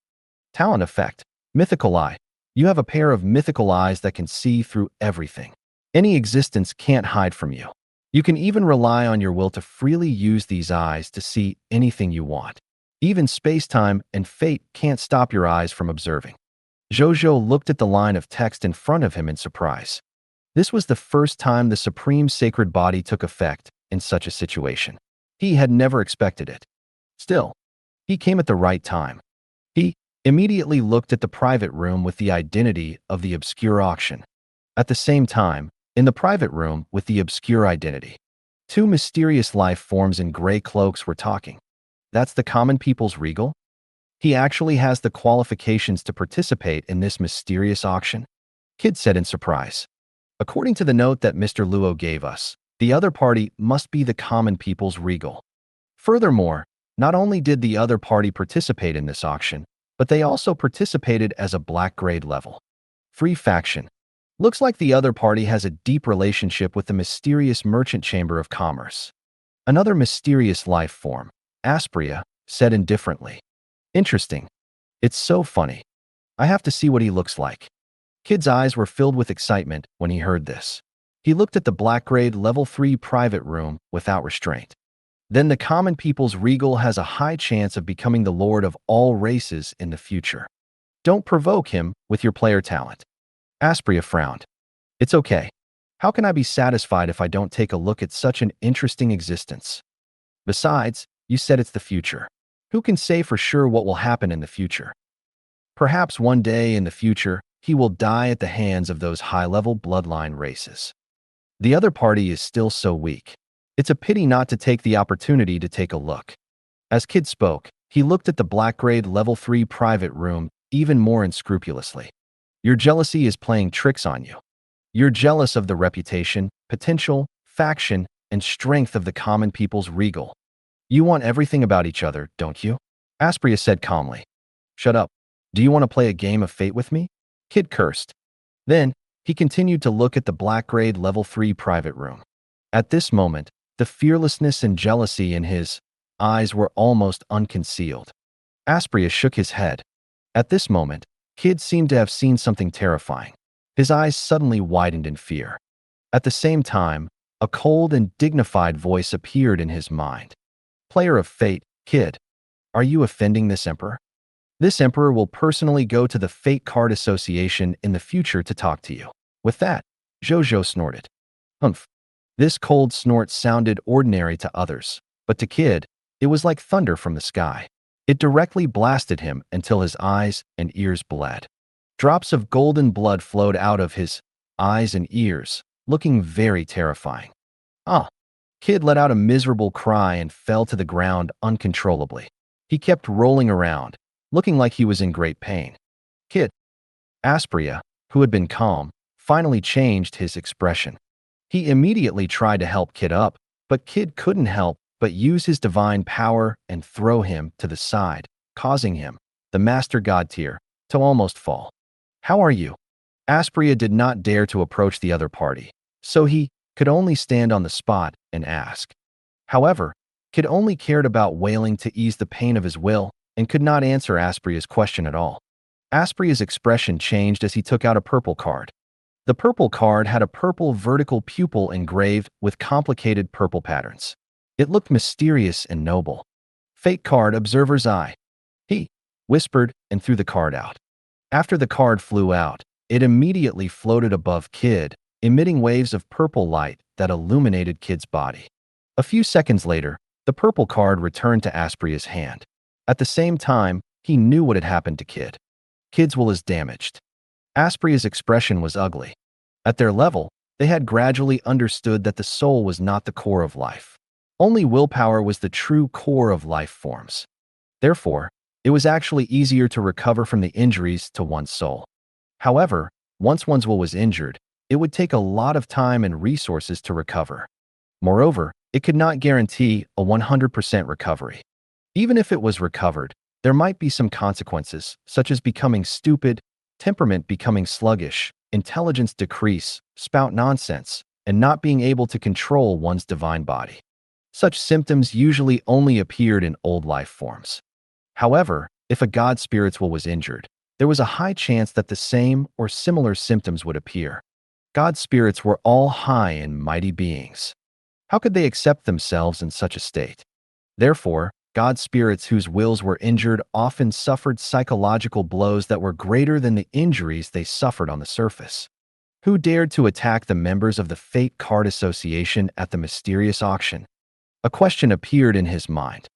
Talent effect. Mythical Eye. You have a pair of mythical eyes that can see through everything. Any existence can't hide from you. You can even rely on your will to freely use these eyes to see anything you want. Even space-time and fate can't stop your eyes from observing. Zhou Zhou looked at the line of text in front of him in surprise. This was the first time the supreme sacred body took effect in such a situation. He had never expected it. Still, he came at the right time. He immediately looked at the private room with the identity of the obscure auction. At the same time, in the private room with the obscure identity, two mysterious life forms in gray cloaks were talking. That's the common people's regal? He actually has the qualifications to participate in this mysterious auction? Kid said in surprise. According to the note that Mr. Luo gave us, the other party must be the common people's regal. Furthermore, not only did the other party participate in this auction, but they also participated as a black grade level. Free faction. Looks like the other party has a deep relationship with the mysterious merchant chamber of commerce. Another mysterious life form, Aspria, said indifferently. Interesting. It's so funny. I have to see what he looks like. Kid's eyes were filled with excitement when he heard this. He looked at the black grade level 3 private room without restraint. Then the common people's regal has a high chance of becoming the lord of all races in the future. Don't provoke him with your player talent. Aspria frowned. It's okay. How can I be satisfied if I don't take a look at such an interesting existence? Besides, you said it's the future. Who can say for sure what will happen in the future? Perhaps one day in the future, he will die at the hands of those high-level bloodline races. The other party is still so weak. It's a pity not to take the opportunity to take a look. As Kid spoke, he looked at the black grade level 3 private room even more unscrupulously. Your jealousy is playing tricks on you. You're jealous of the reputation, potential, faction, and strength of the common people's regal. You want everything about each other, don't you? Aspria said calmly. Shut up. Do you want to play a game of fate with me? Kid cursed. Then, he continued to look at the black grade level 3 private room. At this moment, the fearlessness and jealousy in his eyes were almost unconcealed. Aspria shook his head. At this moment, Kid seemed to have seen something terrifying. His eyes suddenly widened in fear. At the same time, a cold and dignified voice appeared in his mind. Player of fate, Kid, are you offending this emperor? This emperor will personally go to the Fate Card Association in the future to talk to you. With that, Zhou Zhou snorted. Humph. This cold snort sounded ordinary to others, but to Kid, it was like thunder from the sky. It directly blasted him until his eyes and ears bled. Drops of golden blood flowed out of his eyes and ears, looking very terrifying. Ah! Kid let out a miserable cry and fell to the ground uncontrollably. He kept rolling around, looking like he was in great pain. Kid Aspria, who had been calm, finally changed his expression. He immediately tried to help Kid up, but Kid couldn't help but use his divine power and throw him to the side, causing him, the master god tier, to almost fall. How are you? Aspria did not dare to approach the other party, so he could only stand on the spot and ask. However, Kid only cared about wailing to ease the pain of his will and could not answer Aspria's question at all. Aspria's expression changed as he took out a purple card. The purple card had a purple vertical pupil engraved with complicated purple patterns. It looked mysterious and noble. Fate card, Observer's Eye. He whispered and threw the card out. After the card flew out, it immediately floated above Kid, emitting waves of purple light that illuminated Kid's body. A few seconds later, the purple card returned to Aspria's hand. At the same time, he knew what had happened to Kid. Kid's will is damaged. Aspria's expression was ugly. At their level, they had gradually understood that the soul was not the core of life. Only willpower was the true core of life forms. Therefore, it was actually easier to recover from the injuries to one's soul. However, once one's will was injured, it would take a lot of time and resources to recover. Moreover, it could not guarantee a 100% recovery. Even if it was recovered, there might be some consequences, such as becoming stupid, temperament becoming sluggish, intelligence decrease, spout nonsense, and not being able to control one's divine body. Such symptoms usually only appeared in old life forms. However, if a god spirit's will was injured, there was a high chance that the same or similar symptoms would appear. God spirits were all high and mighty beings. How could they accept themselves in such a state? Therefore, God spirits whose wills were injured often suffered psychological blows that were greater than the injuries they suffered on the surface. Who dared to attack the members of the Fate Card Association at the mysterious auction? A question appeared in his mind.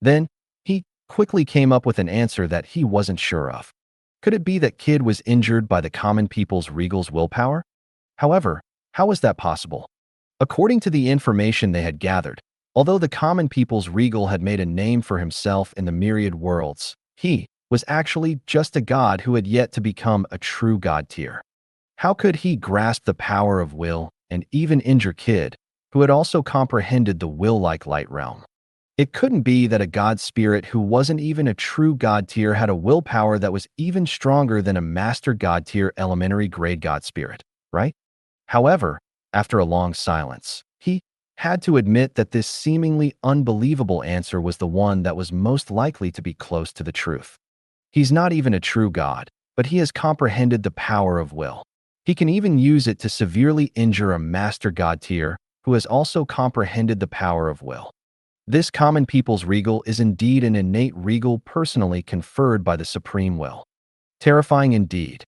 Then, he quickly came up with an answer that he wasn't sure of. Could it be that Kid was injured by the common people's regal's willpower? However, how was that possible? According to the information they had gathered, although the common people's regal had made a name for himself in the myriad worlds, he was actually just a god who had yet to become a true god tier. How could he grasp the power of will and even injure Kid, who had also comprehended the will-like light realm? It couldn't be that a god spirit who wasn't even a true god tier had a willpower that was even stronger than a master god tier elementary grade god spirit, right? However, after a long silence, he had to admit that this seemingly unbelievable answer was the one that was most likely to be close to the truth. He's not even a true god, but he has comprehended the power of will. He can even use it to severely injure a master god tier who has also comprehended the power of will. This common people's regal is indeed an innate regal personally conferred by the supreme will. Terrifying indeed.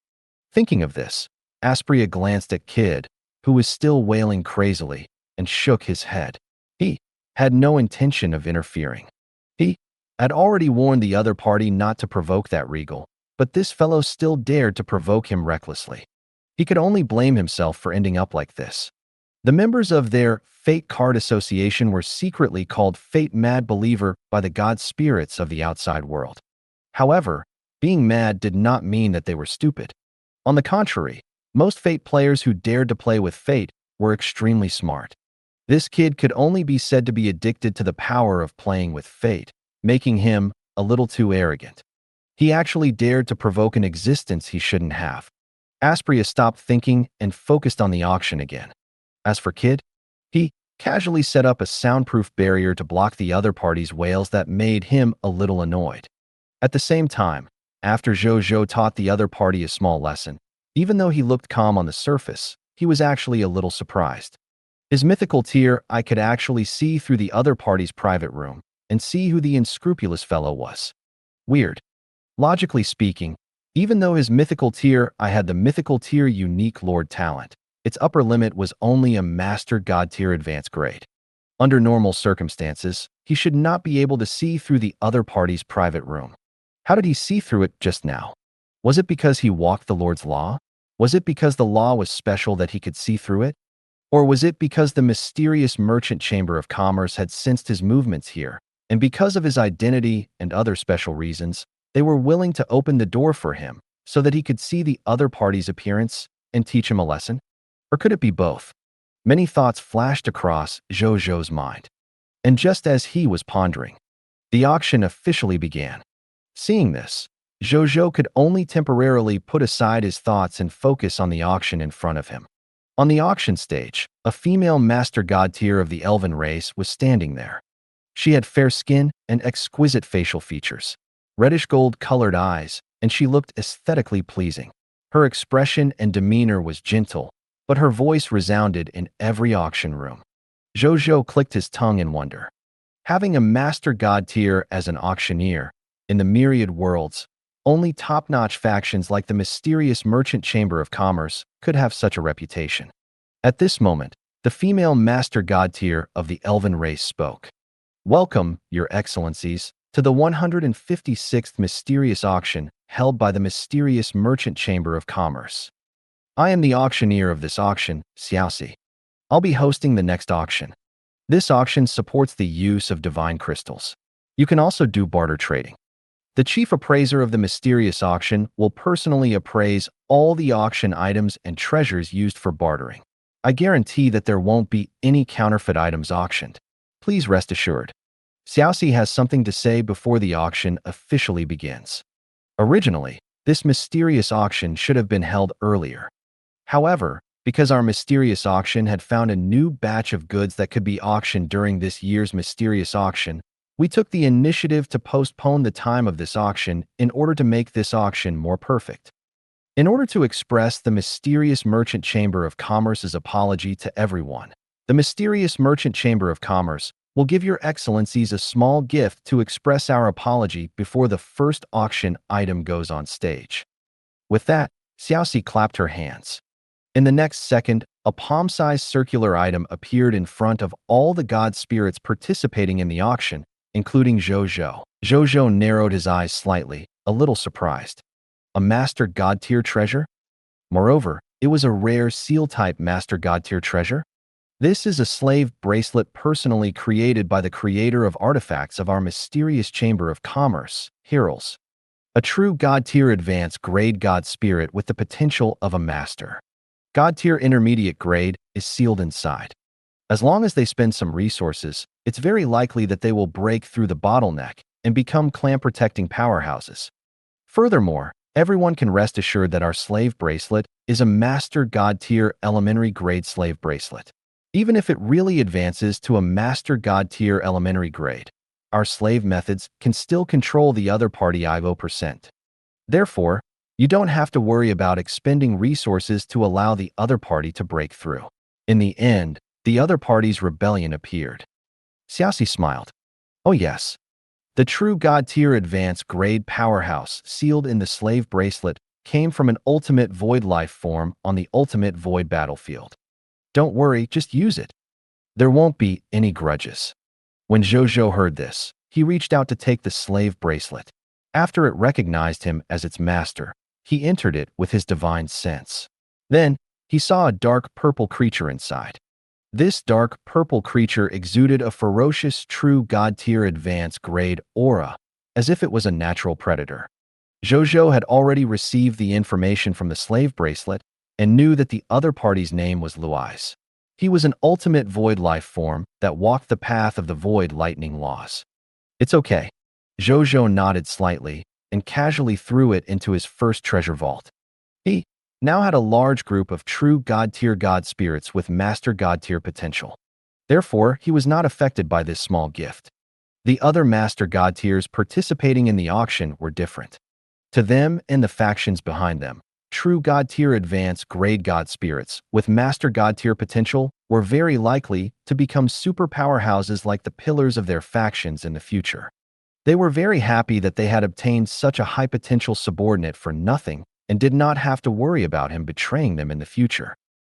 Thinking of this, Aspria glanced at Kid, who was still wailing crazily, and shook his head. He had no intention of interfering. He had already warned the other party not to provoke that regal, but this fellow still dared to provoke him recklessly. He could only blame himself for ending up like this. The members of their Fate Card Association were secretly called Fate Mad Believer by the god spirits of the outside world. However, being mad did not mean that they were stupid. On the contrary, most Fate players who dared to play with Fate were extremely smart. This kid could only be said to be addicted to the power of playing with Fate, making him a little too arrogant. He actually dared to provoke an existence he shouldn't have. Aspria stopped thinking and focused on the auction again. As for Kid, he casually set up a soundproof barrier to block the other party's wails that made him a little annoyed. At the same time, after Zhou Zhou taught the other party a small lesson, even though he looked calm on the surface, he was actually a little surprised. His mythical tier I could actually see through the other party's private room and see who the unscrupulous fellow was. Weird. Logically speaking, even though his mythical tier I had the mythical tier unique lord talent, its upper limit was only a master god tier advanced grade. Under normal circumstances, he should not be able to see through the other party's private room. How did he see through it just now? Was it because he walked the Lord's law? Was it because the law was special that he could see through it? Or was it because the mysterious merchant chamber of commerce had sensed his movements here And because of his identity and other special reasons, they were willing to open the door for him so that he could see the other party's appearance and teach him a lesson? Or could it be both? Many thoughts flashed across Zhou Zhou's mind. And just as he was pondering, the auction officially began. Seeing this, Zhou Zhou could only temporarily put aside his thoughts and focus on the auction in front of him. On the auction stage, a female master god tier of the elven race was standing there. She had fair skin and exquisite facial features, reddish gold-colored eyes, and she looked aesthetically pleasing. Her expression and demeanor was gentle, but her voice resounded in every auction room. Zhou Zhou clicked his tongue in wonder. Having a master god tier as an auctioneer, in the myriad worlds, only top-notch factions like the mysterious Merchant Chamber of Commerce could have such a reputation. At this moment, the female master god tier of the elven race spoke. Welcome, your excellencies, to the 156th mysterious auction held by the mysterious Merchant Chamber of Commerce. I am the auctioneer of this auction, Xiaoxi. I'll be hosting the next auction. This auction supports the use of divine crystals. You can also do barter trading. The chief appraiser of the mysterious auction will personally appraise all the auction items and treasures used for bartering. I guarantee that there won't be any counterfeit items auctioned. Please rest assured. Xiaoxi has something to say before the auction officially begins. Originally, this mysterious auction should have been held earlier. However, because our mysterious auction had found a new batch of goods that could be auctioned during this year's mysterious auction, we took the initiative to postpone the time of this auction in order to make this auction more perfect. In order to express the mysterious Merchant Chamber of Commerce's apology to everyone, the mysterious Merchant Chamber of Commerce will give your excellencies a small gift to express our apology before the first auction item goes on stage. With that, Xiaoxi clapped her hands. In the next second, a palm-sized circular item appeared in front of all the god spirits participating in the auction, including Zhou Zhou. Zhou Zhou narrowed his eyes slightly, a little surprised. A master god tier treasure? Moreover, it was a rare seal-type master god tier treasure. This is a slave bracelet personally created by the creator of artifacts of our mysterious Chamber of Commerce, Hirals. A true god tier advanced grade god spirit with the potential of a master. God tier intermediate grade is sealed inside. As long as they spend some resources, it's very likely that they will break through the bottleneck and become clan-protecting powerhouses. Furthermore, everyone can rest assured that our slave bracelet is a master god tier elementary grade slave bracelet. Even if it really advances to a master god tier elementary grade, our slave methods can still control the other party IVO%. Therefore, you don't have to worry about expending resources to allow the other party to break through. In the end, the other party's rebellion appeared. Xiaoxi smiled. Oh yes. The true god tier advanced grade powerhouse sealed in the slave bracelet came from an ultimate void life form on the ultimate void battlefield. Don't worry, just use it. There won't be any grudges. When Zhou Zhou heard this, he reached out to take the slave bracelet. After it recognized him as its master, he entered it with his divine sense. Then, he saw a dark purple creature inside. This dark purple creature exuded a ferocious true god tier advanced grade aura, as if it was a natural predator. Zhou Zhou had already received the information from the slave bracelet and knew that the other party's name was Luis. He was an ultimate void life form that walked the path of the void lightning laws. It's okay. Zhou Zhou nodded slightly and casually threw it into his first treasure vault. He now had a large group of true god tier god spirits with master god tier potential. Therefore, he was not affected by this small gift. The other master god tiers participating in the auction were different. To them and the factions behind them, true god tier advanced grade god spirits with master god tier potential were very likely to become super powerhouses like the pillars of their factions in the future. They were very happy that they had obtained such a high potential subordinate for nothing and did not have to worry about him betraying them in the future.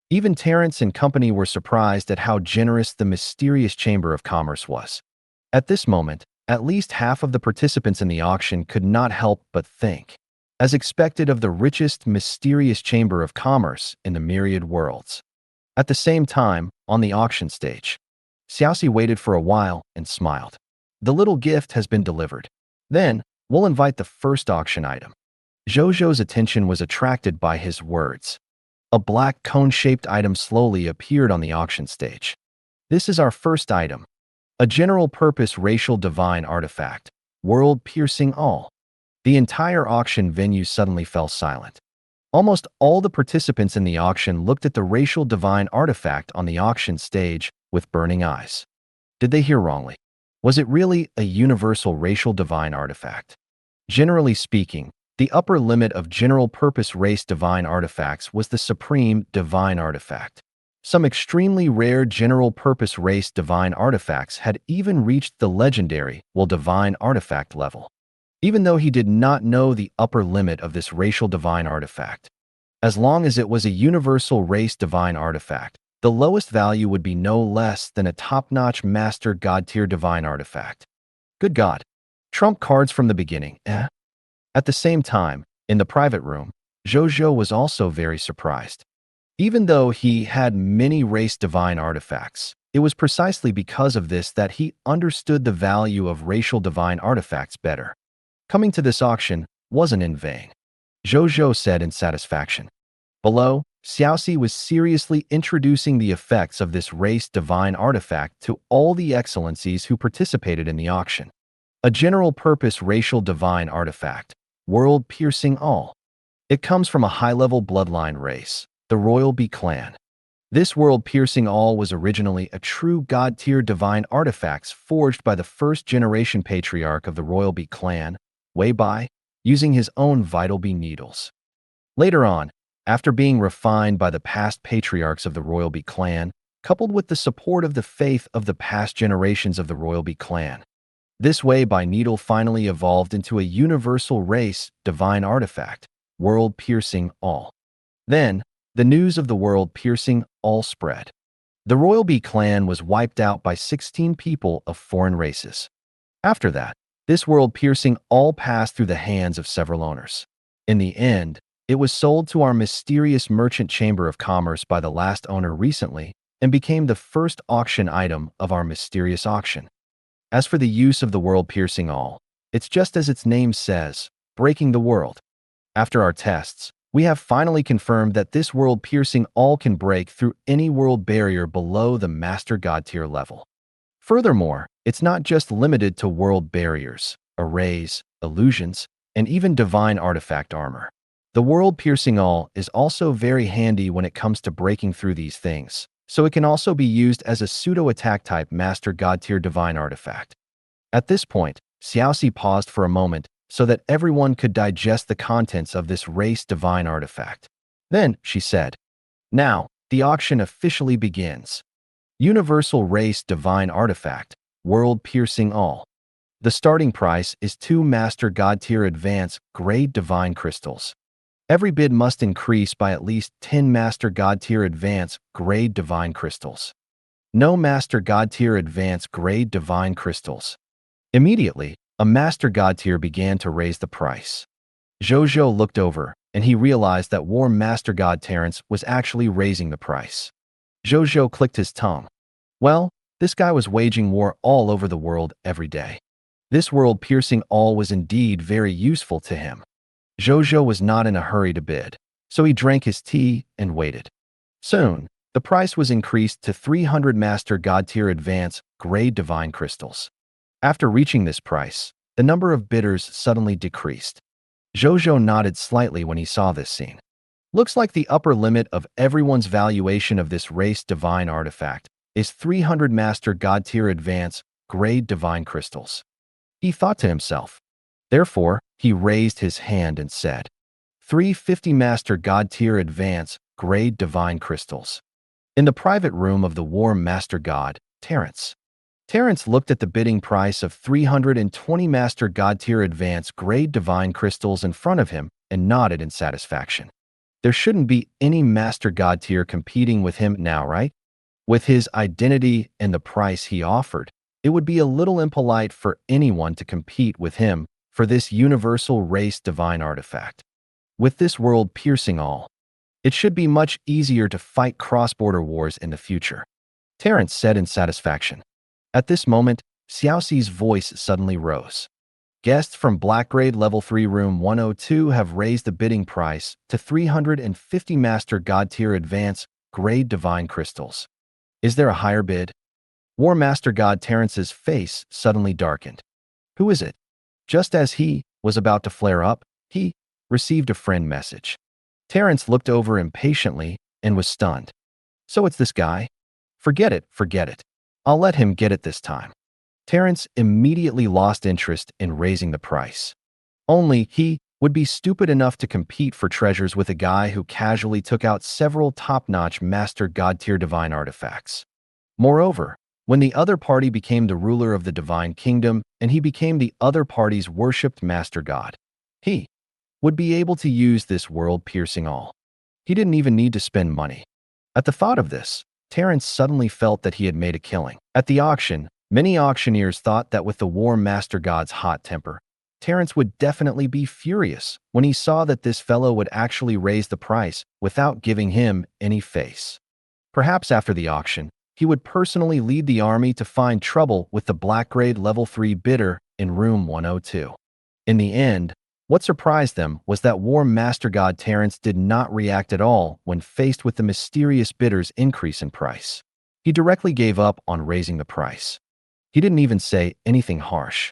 Even Terrence and company were surprised at how generous the mysterious Chamber of Commerce was. At this moment, at least half of the participants in the auction could not help but think, as expected of the richest mysterious Chamber of Commerce in the myriad worlds. At the same time, on the auction stage, Xiaoxi waited for a while and smiled. The little gift has been delivered. Then, we'll invite the first auction item. Zhou Zhou's attention was attracted by his words. A black cone-shaped item slowly appeared on the auction stage. This is our first item. A general-purpose racial divine artifact, world-piercing all. The entire auction venue suddenly fell silent. Almost all the participants in the auction looked at the racial divine artifact on the auction stage with burning eyes. Did they hear wrongly? Was it really a universal racial divine artifact? Generally speaking, the upper limit of general-purpose race divine artifacts was the supreme divine artifact. Some extremely rare general-purpose race divine artifacts had even reached the legendary, divine artifact level. Even though he did not know the upper limit of this racial divine artifact. As long as it was a universal race divine artifact, the lowest value would be no less than a top-notch master god-tier divine artifact. Good God. Trump cards from the beginning, eh? At the same time, in the private room, Zhou Zhou was also very surprised. Even though he had many race divine artifacts, it was precisely because of this that he understood the value of racial divine artifacts better. Coming to this auction wasn't in vain, Zhou Zhou said in satisfaction. Below, Xiaoxi was seriously introducing the effects of this race divine artifact to all the excellencies who participated in the auction. A general-purpose racial divine artifact, world-piercing all. It comes from a high-level bloodline race, the Royal Bee clan. This world-piercing all was originally a true god-tier divine artifacts forged by the first-generation patriarch of the Royal Bee clan, Wei Bai, using his own vital bee needles. Later on, after being refined by the past patriarchs of the Royal Bee clan, coupled with the support of the faith of the past generations of the Royal Bee clan, this Wei Bai needle finally evolved into a universal race divine artifact, world-piercing all. Then, the news of the world-piercing all spread. The Royal Bee clan was wiped out by 16 people of foreign races. After that, this world-piercing all passed through the hands of several owners. In the end, it was sold to our mysterious merchant chamber of commerce by the last owner recently and became the first auction item of our mysterious auction. As for the use of the world-piercing all, it's just as its name says, breaking the world. After our tests, we have finally confirmed that this world-piercing all can break through any world barrier below the Master God tier level. Furthermore, it's not just limited to world barriers, arrays, illusions, and even divine artifact armor. The world-piercing all is also very handy when it comes to breaking through these things, so it can also be used as a pseudo-attack type Master God tier divine artifact. At this point, Xiaoxi paused for a moment so that everyone could digest the contents of this race divine artifact. Then, she said, "Now, the auction officially begins. Universal race divine artifact, world-piercing all. The starting price is 2 Master God tier advanced grade divine crystals. Every bid must increase by at least 10 Master God tier advanced grade divine crystals. No Master God tier advanced grade divine crystals." Immediately, a Master God tier began to raise the price. Zhou Zhou looked over, and he realized that War Master God Terrence was actually raising the price. Zhou Zhou clicked his tongue. Well, this guy was waging war all over the world every day. This world-piercing all was indeed very useful to him. Zhou Zhou was not in a hurry to bid, so he drank his tea and waited. Soon, the price was increased to 300 Master God tier advanced grade divine crystals. After reaching this price, the number of bidders suddenly decreased. Zhou Zhou nodded slightly when he saw this scene. Looks like the upper limit of everyone's valuation of this race divine artifact is 300 Master God tier advanced grade divine crystals. He thought to himself. Therefore, he raised his hand and said, 350 Master God tier advanced grade divine crystals. In the private room of the War Master God, Terrence looked at the bidding price of 320 Master God tier advanced grade divine crystals in front of him and nodded in satisfaction. There shouldn't be any Master God tier competing with him now, right? With his identity and the price he offered, it would be a little impolite for anyone to compete with him for this universal race divine artifact. With this world-piercing all, it should be much easier to fight cross-border wars in the future, Terrence said in satisfaction. At this moment, Xiaoxi's voice suddenly rose. Guests from Black Grade Level 3 Room 102 have raised the bidding price to 350 Master God Tier Advance Grade Divine Crystals. Is there a higher bid? War Master God Terrence's face suddenly darkened. Who is it? Just as he was about to flare up, he received a friend message. Terrence looked over impatiently and was stunned. So it's this guy? Forget it, forget it. I'll let him get it this time. Terrence immediately lost interest in raising the price. Only he would be stupid enough to compete for treasures with a guy who casually took out several top-notch Master God-tier divine artifacts. Moreover, when the other party became the ruler of the divine kingdom and he became the other party's worshipped master god, he would be able to use this world-piercing all. He didn't even need to spend money. At the thought of this, Terrence suddenly felt that he had made a killing. At the auction, many auctioneers thought that with the War Master God's hot temper, Terrence would definitely be furious when he saw that this fellow would actually raise the price without giving him any face. Perhaps after the auction, he would personally lead the army to find trouble with the Black Grade Level 3 bidder in Room 102. In the end, what surprised them was that War Master God Terrence did not react at all when faced with the mysterious bidder's increase in price. He directly gave up on raising the price. He didn't even say anything harsh.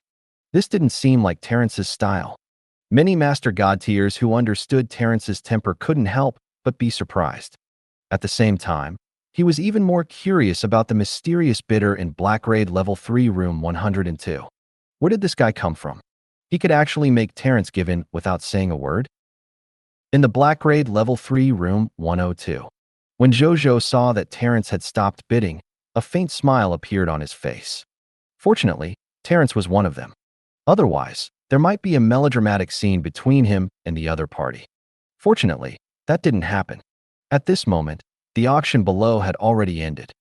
This didn't seem like Terrence's style. Many Master God tiers who understood Terrence's temper couldn't help but be surprised. At the same time, he was even more curious about the mysterious bidder in Black Grade Level 3 Room 102. Where did this guy come from? He could actually make Terrence give in without saying a word? In the Black Grade Level 3 Room 102, when Zhou Zhou saw that Terrence had stopped bidding, a faint smile appeared on his face. Fortunately, Terrence was one of them. Otherwise, there might be a melodramatic scene between him and the other party. Fortunately, that didn't happen. At this moment, the auction below had already ended.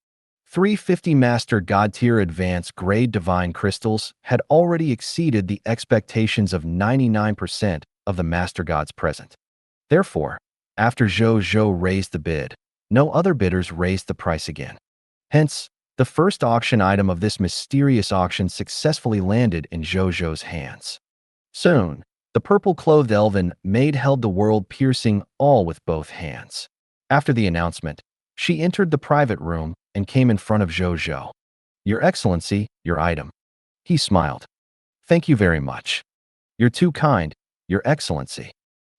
350 Master God Tier Advanced Grade Divine Crystals had already exceeded the expectations of 99% of the Master Gods present. Therefore, after Zhou Zhou raised the bid, no other bidders raised the price again. Hence, the first auction item of this mysterious auction successfully landed in Zhou Zhou's hands. Soon, the purple-clothed elven maid held the world-piercing all with both hands. After the announcement, she entered the private room and came in front of Zhou Zhou. "Your Excellency, your item." He smiled. "Thank you very much. You're too kind, Your Excellency."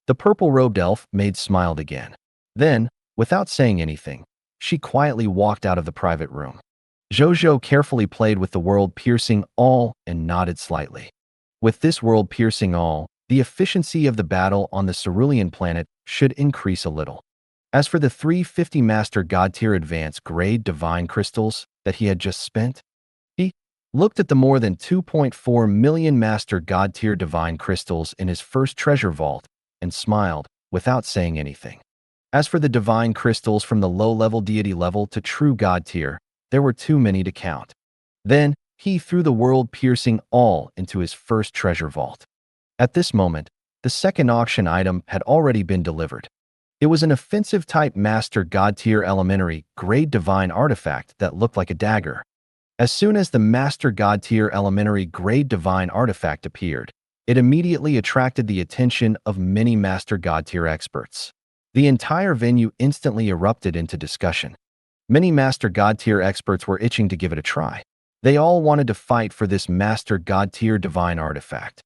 The purple-robed elf maid smiled again. Then, without saying anything, she quietly walked out of the private room. Zhou Zhou carefully played with the world-piercing awl and nodded slightly. With this world-piercing awl, the efficiency of the battle on the cerulean planet should increase a little. As for the 350 Master God Tier Advanced Grade Divine Crystals that he had just spent, he looked at the more than 2.4 million Master God Tier Divine Crystals in his first treasure vault and smiled without saying anything. As for the divine crystals from the low-level deity level to true God Tier, there were too many to count. Then, he threw the world-piercing awl into his first treasure vault. At this moment, the second auction item had already been delivered. It was an offensive-type Master God Tier Elementary Grade Divine Artifact that looked like a dagger. As soon as the Master God Tier Elementary Grade Divine Artifact appeared, it immediately attracted the attention of many Master God Tier experts. The entire venue instantly erupted into discussion. Many Master God Tier experts were itching to give it a try. They all wanted to fight for this Master God Tier Divine Artifact.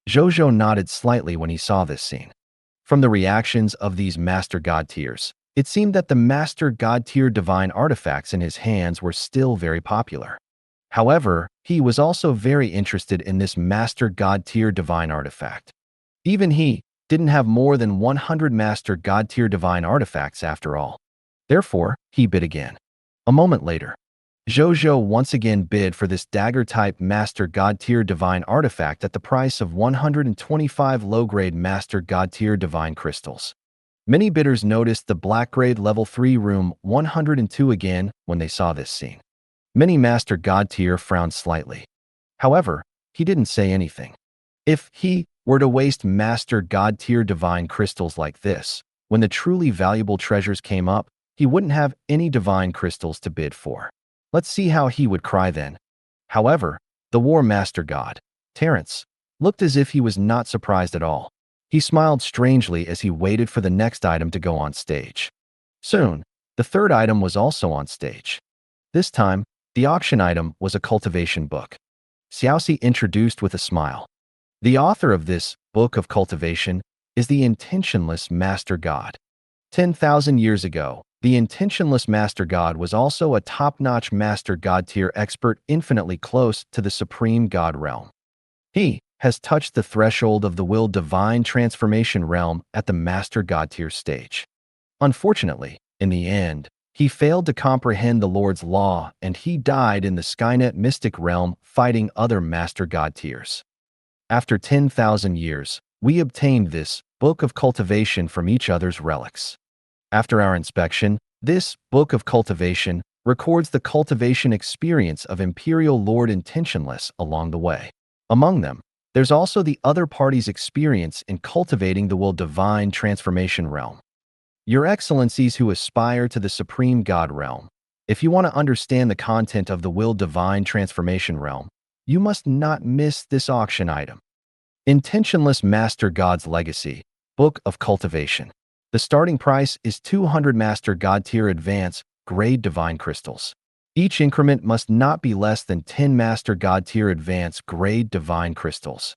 Zhou Zhou nodded slightly when he saw this scene. From the reactions of these Master God Tiers, it seemed that the Master God Tier Divine Artifacts in his hands were still very popular. However, he was also very interested in this Master God Tier Divine Artifact. Even he didn't have more than 100 Master God Tier Divine Artifacts after all. Therefore, he bid again. A moment later, Zhou Zhou once again bid for this dagger-type Master God Tier Divine Artifact at the price of 125 low-grade Master God Tier Divine Crystals. Many bidders noticed the Black Grade Level 3 Room 102 again when they saw this scene. Many Master God Tier frowned slightly. However, he didn't say anything. If he were to waste Master God Tier Divine Crystals like this, when the truly valuable treasures came up, he wouldn't have any Divine Crystals to bid for. Let's see how he would cry then. However, The War Master God, Terence, looked as if he was not surprised at all. He smiled strangely as he waited for the next item to go on stage. Soon, the third item was also on stage. This time, the auction item was a cultivation book. Xiaoxi introduced with a smile. The author of this book of cultivation is the intentionless Master God. 10,000 years ago, the intentionless Master God was also a top-notch Master God tier expert infinitely close to the Supreme God realm. He has touched the threshold of the will divine transformation realm at the Master God tier stage. Unfortunately, in the end, he failed to comprehend the Lord's law and he died in the Skynet mystic realm fighting other Master God tiers. After 10,000 years, we obtained this book of cultivation from each other's relics. After our inspection, this book of cultivation records the cultivation experience of Imperial Lord Intentionless along the way. Among them, there's also the other party's experience in cultivating the will divine transformation realm. Your Excellencies who aspire to the Supreme God realm, if you want to understand the content of the will divine transformation realm, you must not miss this auction item. Intentionless Master God's Legacy, Book of Cultivation. The starting price is 200 Master God tier advance grade divine crystals. Each increment must not be less than 10 Master God tier advance grade divine crystals.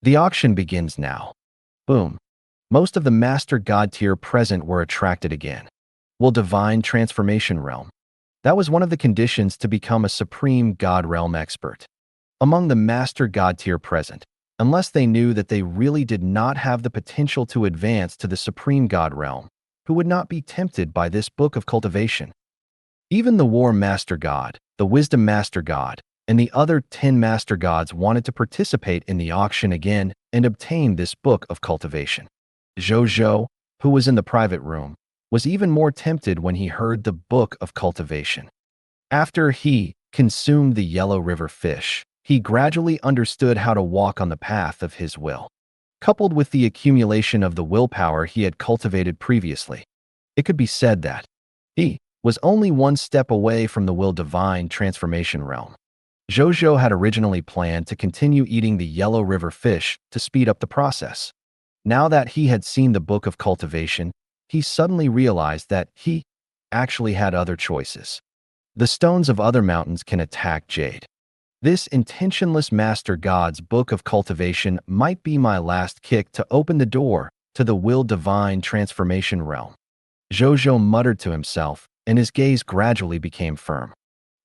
The auction begins now. Boom. Most of the Master God tier present were attracted again. Will divine transformation realm. That was one of the conditions to become a Supreme God realm expert. Among the Master God tier present, unless they knew that they really did not have the potential to advance to the Supreme God realm, who would not be tempted by this book of cultivation. Even the War Master God, the Wisdom Master God, and the other 10 Master Gods wanted to participate in the auction again and obtain this book of cultivation. Zhou Zhou, who was in the private room, was even more tempted when he heard the book of cultivation. After he consumed the Yellow River fish, he gradually understood how to walk on the path of his will. Coupled with the accumulation of the willpower he had cultivated previously, it could be said that he was only one step away from the will divine transformation realm. Zhou Zhou had originally planned to continue eating the Yellow River fish to speed up the process. Now that he had seen the book of cultivation, he suddenly realized that he actually had other choices. The stones of other mountains can attack jade. This intentionless Master God's book of cultivation might be my last kick to open the door to the will divine transformation realm. Zhou Zhou muttered to himself, and his gaze gradually became firm.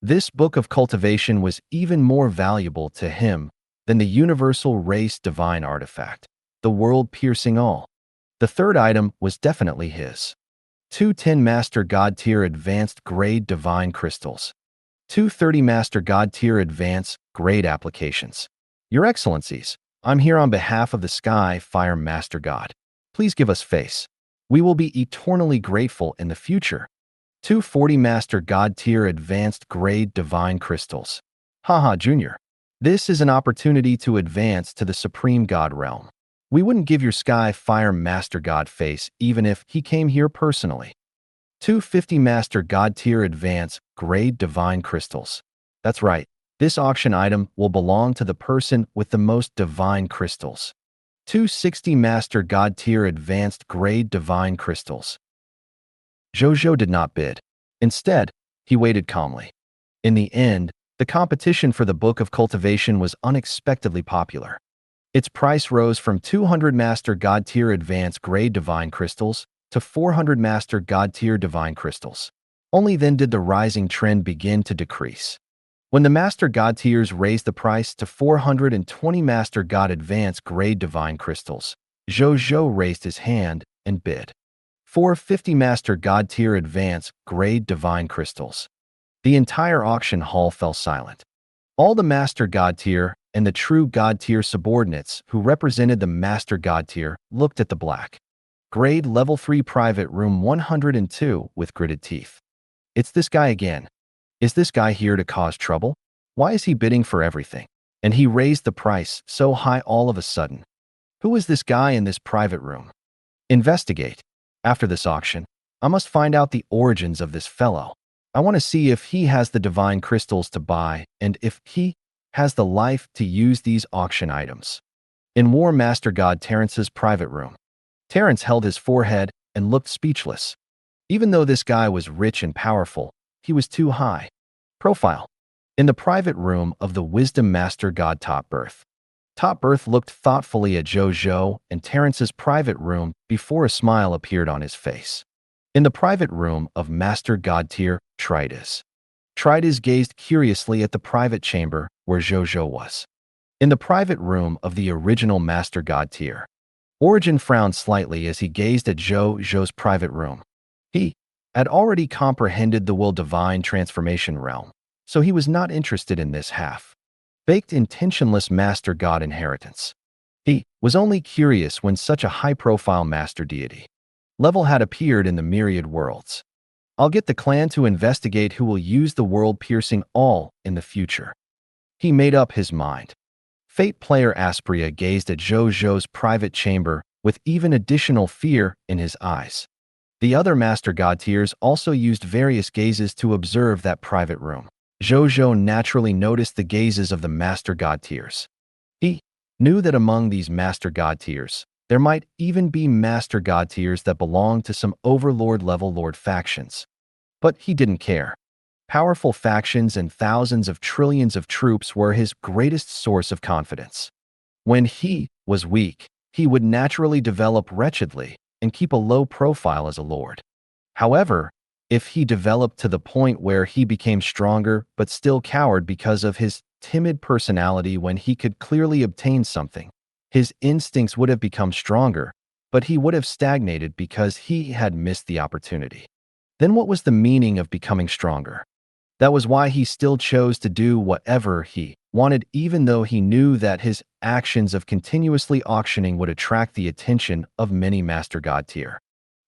This book of cultivation was even more valuable to him than the universal race divine artifact, the world-piercing all. The third item was definitely his. 210 Master God tier advanced grade divine crystals. 230 Master God tier advanced grade applications. Your Excellencies, I'm here on behalf of the Sky Fire Master God. Please give us face. We will be eternally grateful in the future. 240 Master God tier advanced grade divine crystals. Haha, Junior. This is an opportunity to advance to the Supreme God realm. We wouldn't give your Sky Fire Master God face even if he came here personally. 250 Master God tier advance grade divine crystals. That's right. This auction item will belong to the person with the most divine crystals. 260 Master God tier advanced grade divine crystals. Zhou Zhou did not bid. Instead, he waited calmly. In the end, the competition for the Book of Cultivation was unexpectedly popular. Its price rose from 200 Master God tier advanced grade divine crystals to 400 Master God tier divine crystals. Only then did the rising trend begin to decrease. When the Master God tiers raised the price to 420 Master God advanced grade divine crystals, Zhou Zhou raised his hand and bid. 450 Master God tier advanced grade divine crystals. The entire auction hall fell silent. All the Master God tier and the true God tier subordinates who represented the Master God tier looked at the black grade level 3 private room 102 with gritted teeth. It's this guy again. Is this guy here to cause trouble? Why is he bidding for everything? And he raised the price so high all of a sudden. Who is this guy in this private room? Investigate. After this auction, I must find out the origins of this fellow. I want to see if he has the divine crystals to buy and if he has the life to use these auction items. In War Master God Terrence's private room, Terrence held his forehead and looked speechless. Even though this guy was rich and powerful, he was too high profile. In the private room of the Wisdom Master God Top Birth, Top Birth looked thoughtfully at Zhou Zhou and Terrence's private room before a smile appeared on his face. In the private room of Master God Tier, Trides gazed curiously at the private chamber where Zhou Zhou was. In the private room of the original Master God Tier, Origin frowned slightly as he gazed at Zhou Zhou's private room. He had already comprehended the will divine transformation realm, so he was not interested in this half-baked intentionless Master God inheritance. He was only curious when such a high-profile Master Deity level had appeared in the myriad worlds. I'll get the clan to investigate who will use the world-piercing all in the future. He made up his mind. Fate player Aspria gazed at Zhou Zhou's private chamber with even additional fear in his eyes. The other Master God Tiers also used various gazes to observe that private room. Zhou Zhou naturally noticed the gazes of the Master God Tiers. He knew that among these Master God Tiers, there might even be Master God Tiers that belonged to some Overlord-level Lord factions. But he didn't care. Powerful factions and thousands of trillions of troops were his greatest source of confidence. When he was weak, he would naturally develop wretchedly and keep a low profile as a lord. However, if he developed to the point where he became stronger but still coward because of his timid personality when he could clearly obtain something, his instincts would have become stronger, but he would have stagnated because he had missed the opportunity. Then what was the meaning of becoming stronger? That was why he still chose to do whatever he wanted, even though he knew that his actions of continuously auctioning would attract the attention of many Master God Tier.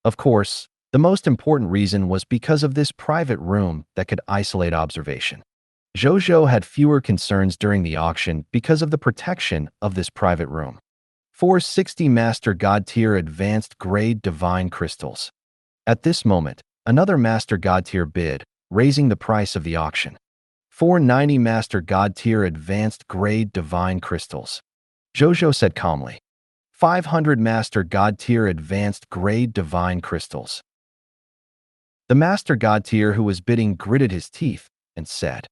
Of course, the most important reason was because of this private room that could isolate observation. Zhou Zhou had fewer concerns during the auction because of the protection of this private room. 460 Master God Tier Advanced Grade Divine Crystals. At this moment, another Master God Tier bid, raising the price of the auction. 490 Master God Tier Advanced Grade Divine Crystals. Zhou Zhou said calmly. 500 Master God Tier Advanced Grade Divine Crystals. The Master God Tier who was bidding gritted his teeth and said,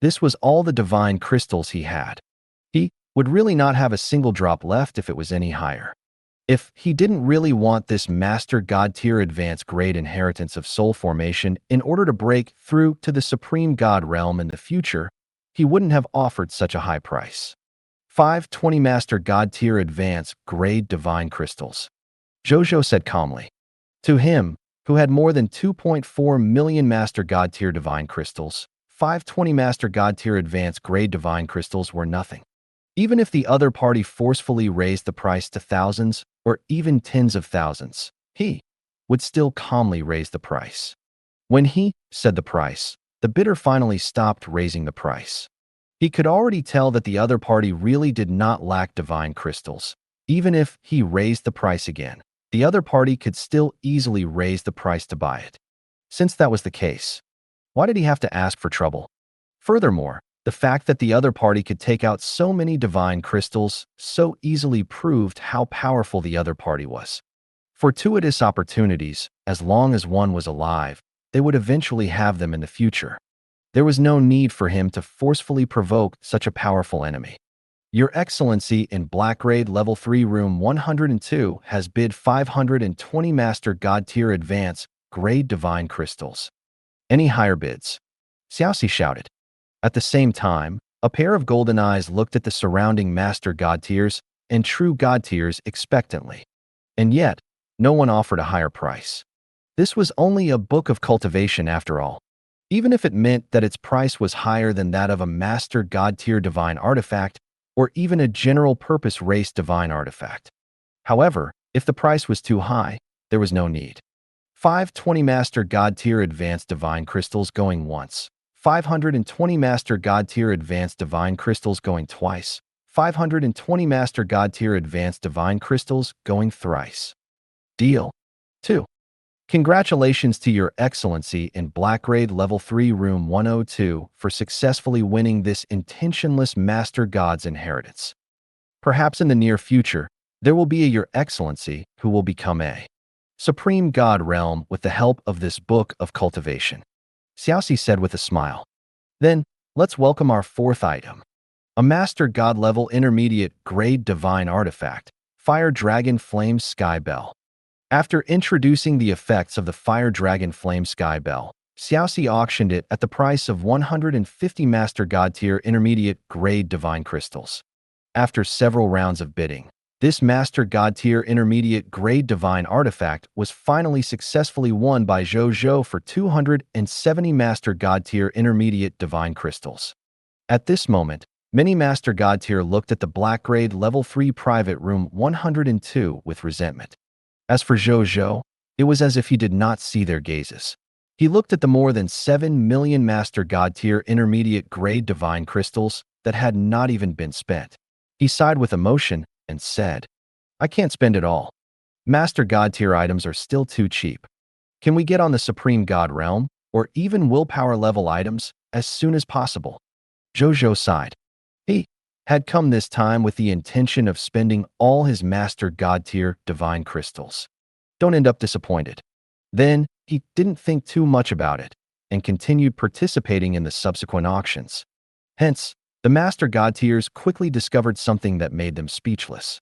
this was all the divine crystals he had. He would really not have a single drop left if it was any higher. If he didn't really want this Master God Tier Advanced Grade inheritance of soul formation in order to break through to the Supreme God realm in the future, he wouldn't have offered such a high price. 520 Master God Tier Advanced Grade Divine Crystals. Zhou Zhou said calmly. To him, who had more than 2.4 million Master God Tier Divine Crystals, 520 Master God Tier Advanced Grade Divine Crystals were nothing. Even if the other party forcefully raised the price to thousands or even tens of thousands, he would still calmly raise the price. When he said the price, the bidder finally stopped raising the price. He could already tell that the other party really did not lack divine crystals. Even if he raised the price again, the other party could still easily raise the price to buy it. Since that was the case, why did he have to ask for trouble? Furthermore, the fact that the other party could take out so many divine crystals so easily proved how powerful the other party was. Fortuitous opportunities, as long as one was alive, they would eventually have them in the future. There was no need for him to forcefully provoke such a powerful enemy. Your Excellency in Black Grade Level 3 Room 102 has bid 520 Master God Tier Advance Grade Divine Crystals. Any higher bids? Xiaoxi shouted. At the same time, a pair of golden eyes looked at the surrounding Master God Tiers and True God Tiers expectantly. And yet, no one offered a higher price. This was only a book of cultivation after all. Even if it meant that its price was higher than that of a Master God Tier Divine Artifact, or even a general-purpose race divine artifact. However, if the price was too high, there was no need. 520 Master God Tier Advanced Divine Crystals going once. 520 Master God Tier Advanced Divine Crystals going twice. 520 Master God Tier Advanced Divine Crystals going thrice. Deal. 2. Congratulations to Your Excellency in Black Grade Level 3 Room 102 for successfully winning this intentionless Master God's inheritance. Perhaps in the near future, there will be a Your Excellency who will become a Supreme God realm with the help of this book of cultivation, Xiaoxi said with a smile. Then, let's welcome our fourth item. A Master God level intermediate grade divine artifact, Fire Dragon Flame Sky Bell. After introducing the effects of the Fire Dragon Flame Sky Bell, Xiaoxi auctioned it at the price of 150 Master God tier intermediate grade divine crystals. After several rounds of bidding, this Master God tier intermediate grade divine artifact was finally successfully won by Zhou Zhou for 270 Master God tier intermediate divine crystals. At this moment, many Master God tier looked at the Black Grade Level 3 Private Room 102 with resentment. As for Zhou Zhou, it was as if he did not see their gazes. He looked at the more than 7 million Master God tier intermediate grade divine crystals that had not even been spent. He sighed with emotion and said, I can't spend it all. Master God tier items are still too cheap. Can we get on the Supreme God realm, or even willpower level items, as soon as possible? Zhou Zhou sighed. He had come this time with the intention of spending all his Master God tier divine crystals. Don't end up disappointed. Then, he didn't think too much about it, and continued participating in the subsequent auctions. Hence, the Master God tiers quickly discovered something that made them speechless.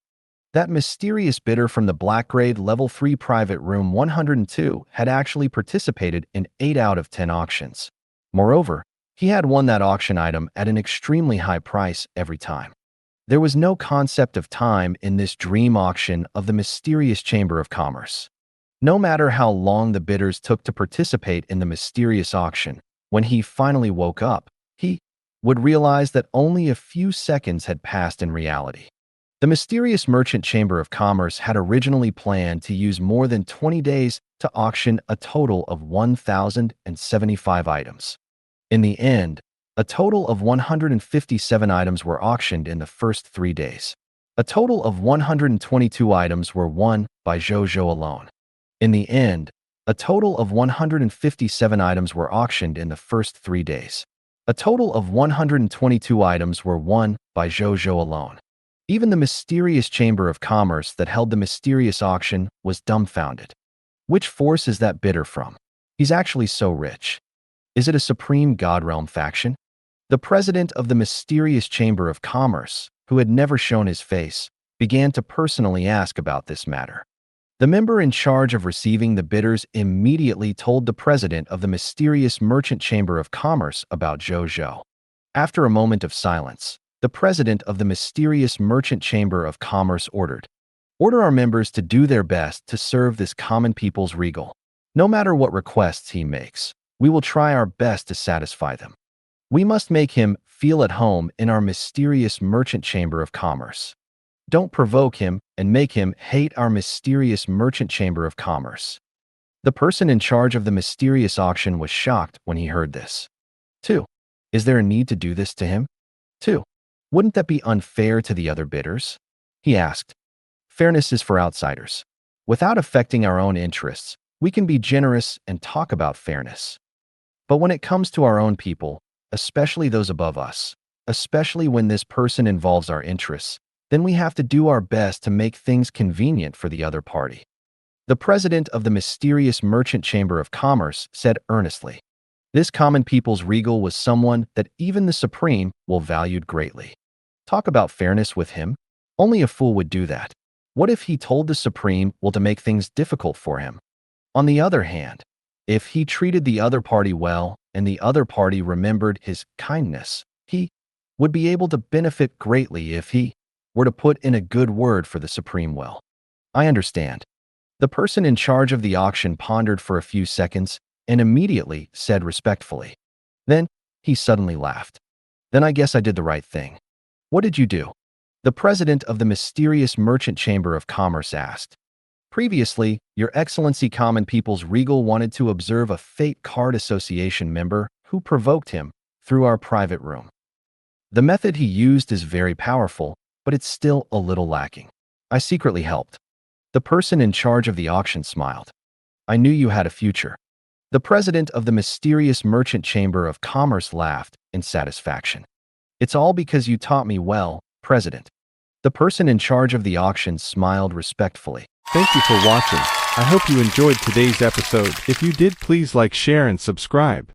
That mysterious bidder from the Black Grade Level 3 Private Room 102 had actually participated in 8 out of 10 auctions. Moreover, he had won that auction item at an extremely high price every time. There was no concept of time in this dream auction of the mysterious Chamber of Commerce. No matter how long the bidders took to participate in the mysterious auction, when he finally woke up, he would realize that only a few seconds had passed in reality. The mysterious Merchant Chamber of Commerce had originally planned to use more than 20 days to auction a total of 1,075 items. In the end, a total of 157 items were auctioned in the first 3 days. A total of 122 items were won by Zhou Zhou alone. In the end, a total of 157 items were auctioned in the first 3 days. A total of 122 items were won by Zhou Zhou alone. Even the mysterious Chamber of Commerce that held the mysterious auction was dumbfounded. Which force is that bidder from? He's actually so rich. Is it a Supreme God Realm faction? The president of the mysterious Chamber of Commerce, who had never shown his face, began to personally ask about this matter. The member in charge of receiving the bidders immediately told the president of the mysterious Merchant Chamber of Commerce about Zhou Zhou. After a moment of silence, the president of the mysterious Merchant Chamber of Commerce ordered our members to do their best to serve this common people's regal. No matter what requests he makes, we will try our best to satisfy them. We must make him feel at home in our mysterious Merchant Chamber of Commerce. Don't provoke him and make him hate our mysterious Merchant Chamber of Commerce. The person in charge of the mysterious auction was shocked when he heard this. 2. Is there a need to do this to him? 2. Wouldn't that be unfair to the other bidders? He asked. Fairness is for outsiders. Without affecting our own interests, we can be generous and talk about fairness. But when it comes to our own people, especially those above us, especially when this person involves our interests, then we have to do our best to make things convenient for the other party. The president of the mysterious Merchant Chamber of Commerce said earnestly. This common people's regal was someone that even the Supreme will valued greatly. Talk about fairness with him? Only a fool would do that. What if he told the Supreme to make things difficult for him? On the other hand, if he treated the other party well and the other party remembered his kindness, he would be able to benefit greatly if he were to put in a good word for the Supreme will. I understand. The person in charge of the auction pondered for a few seconds and immediately said respectfully. Then he suddenly laughed. Then I guess I did the right thing. What did you do? The president of the mysterious Merchant Chamber of Commerce asked. Previously, Your Excellency Common People's Regal wanted to observe a Fate Card Association member who provoked him through our private room. The method he used is very powerful, but it's still a little lacking. I secretly helped. The person in charge of the auction smiled. I knew you had a future." The president of the mysterious merchant chamber of commerce laughed in satisfaction. "It's all because you taught me well, President." The person in charge of the auction smiled respectfully. Thank you for watching. I hope you enjoyed today's episode. If you did, please like, share, and subscribe.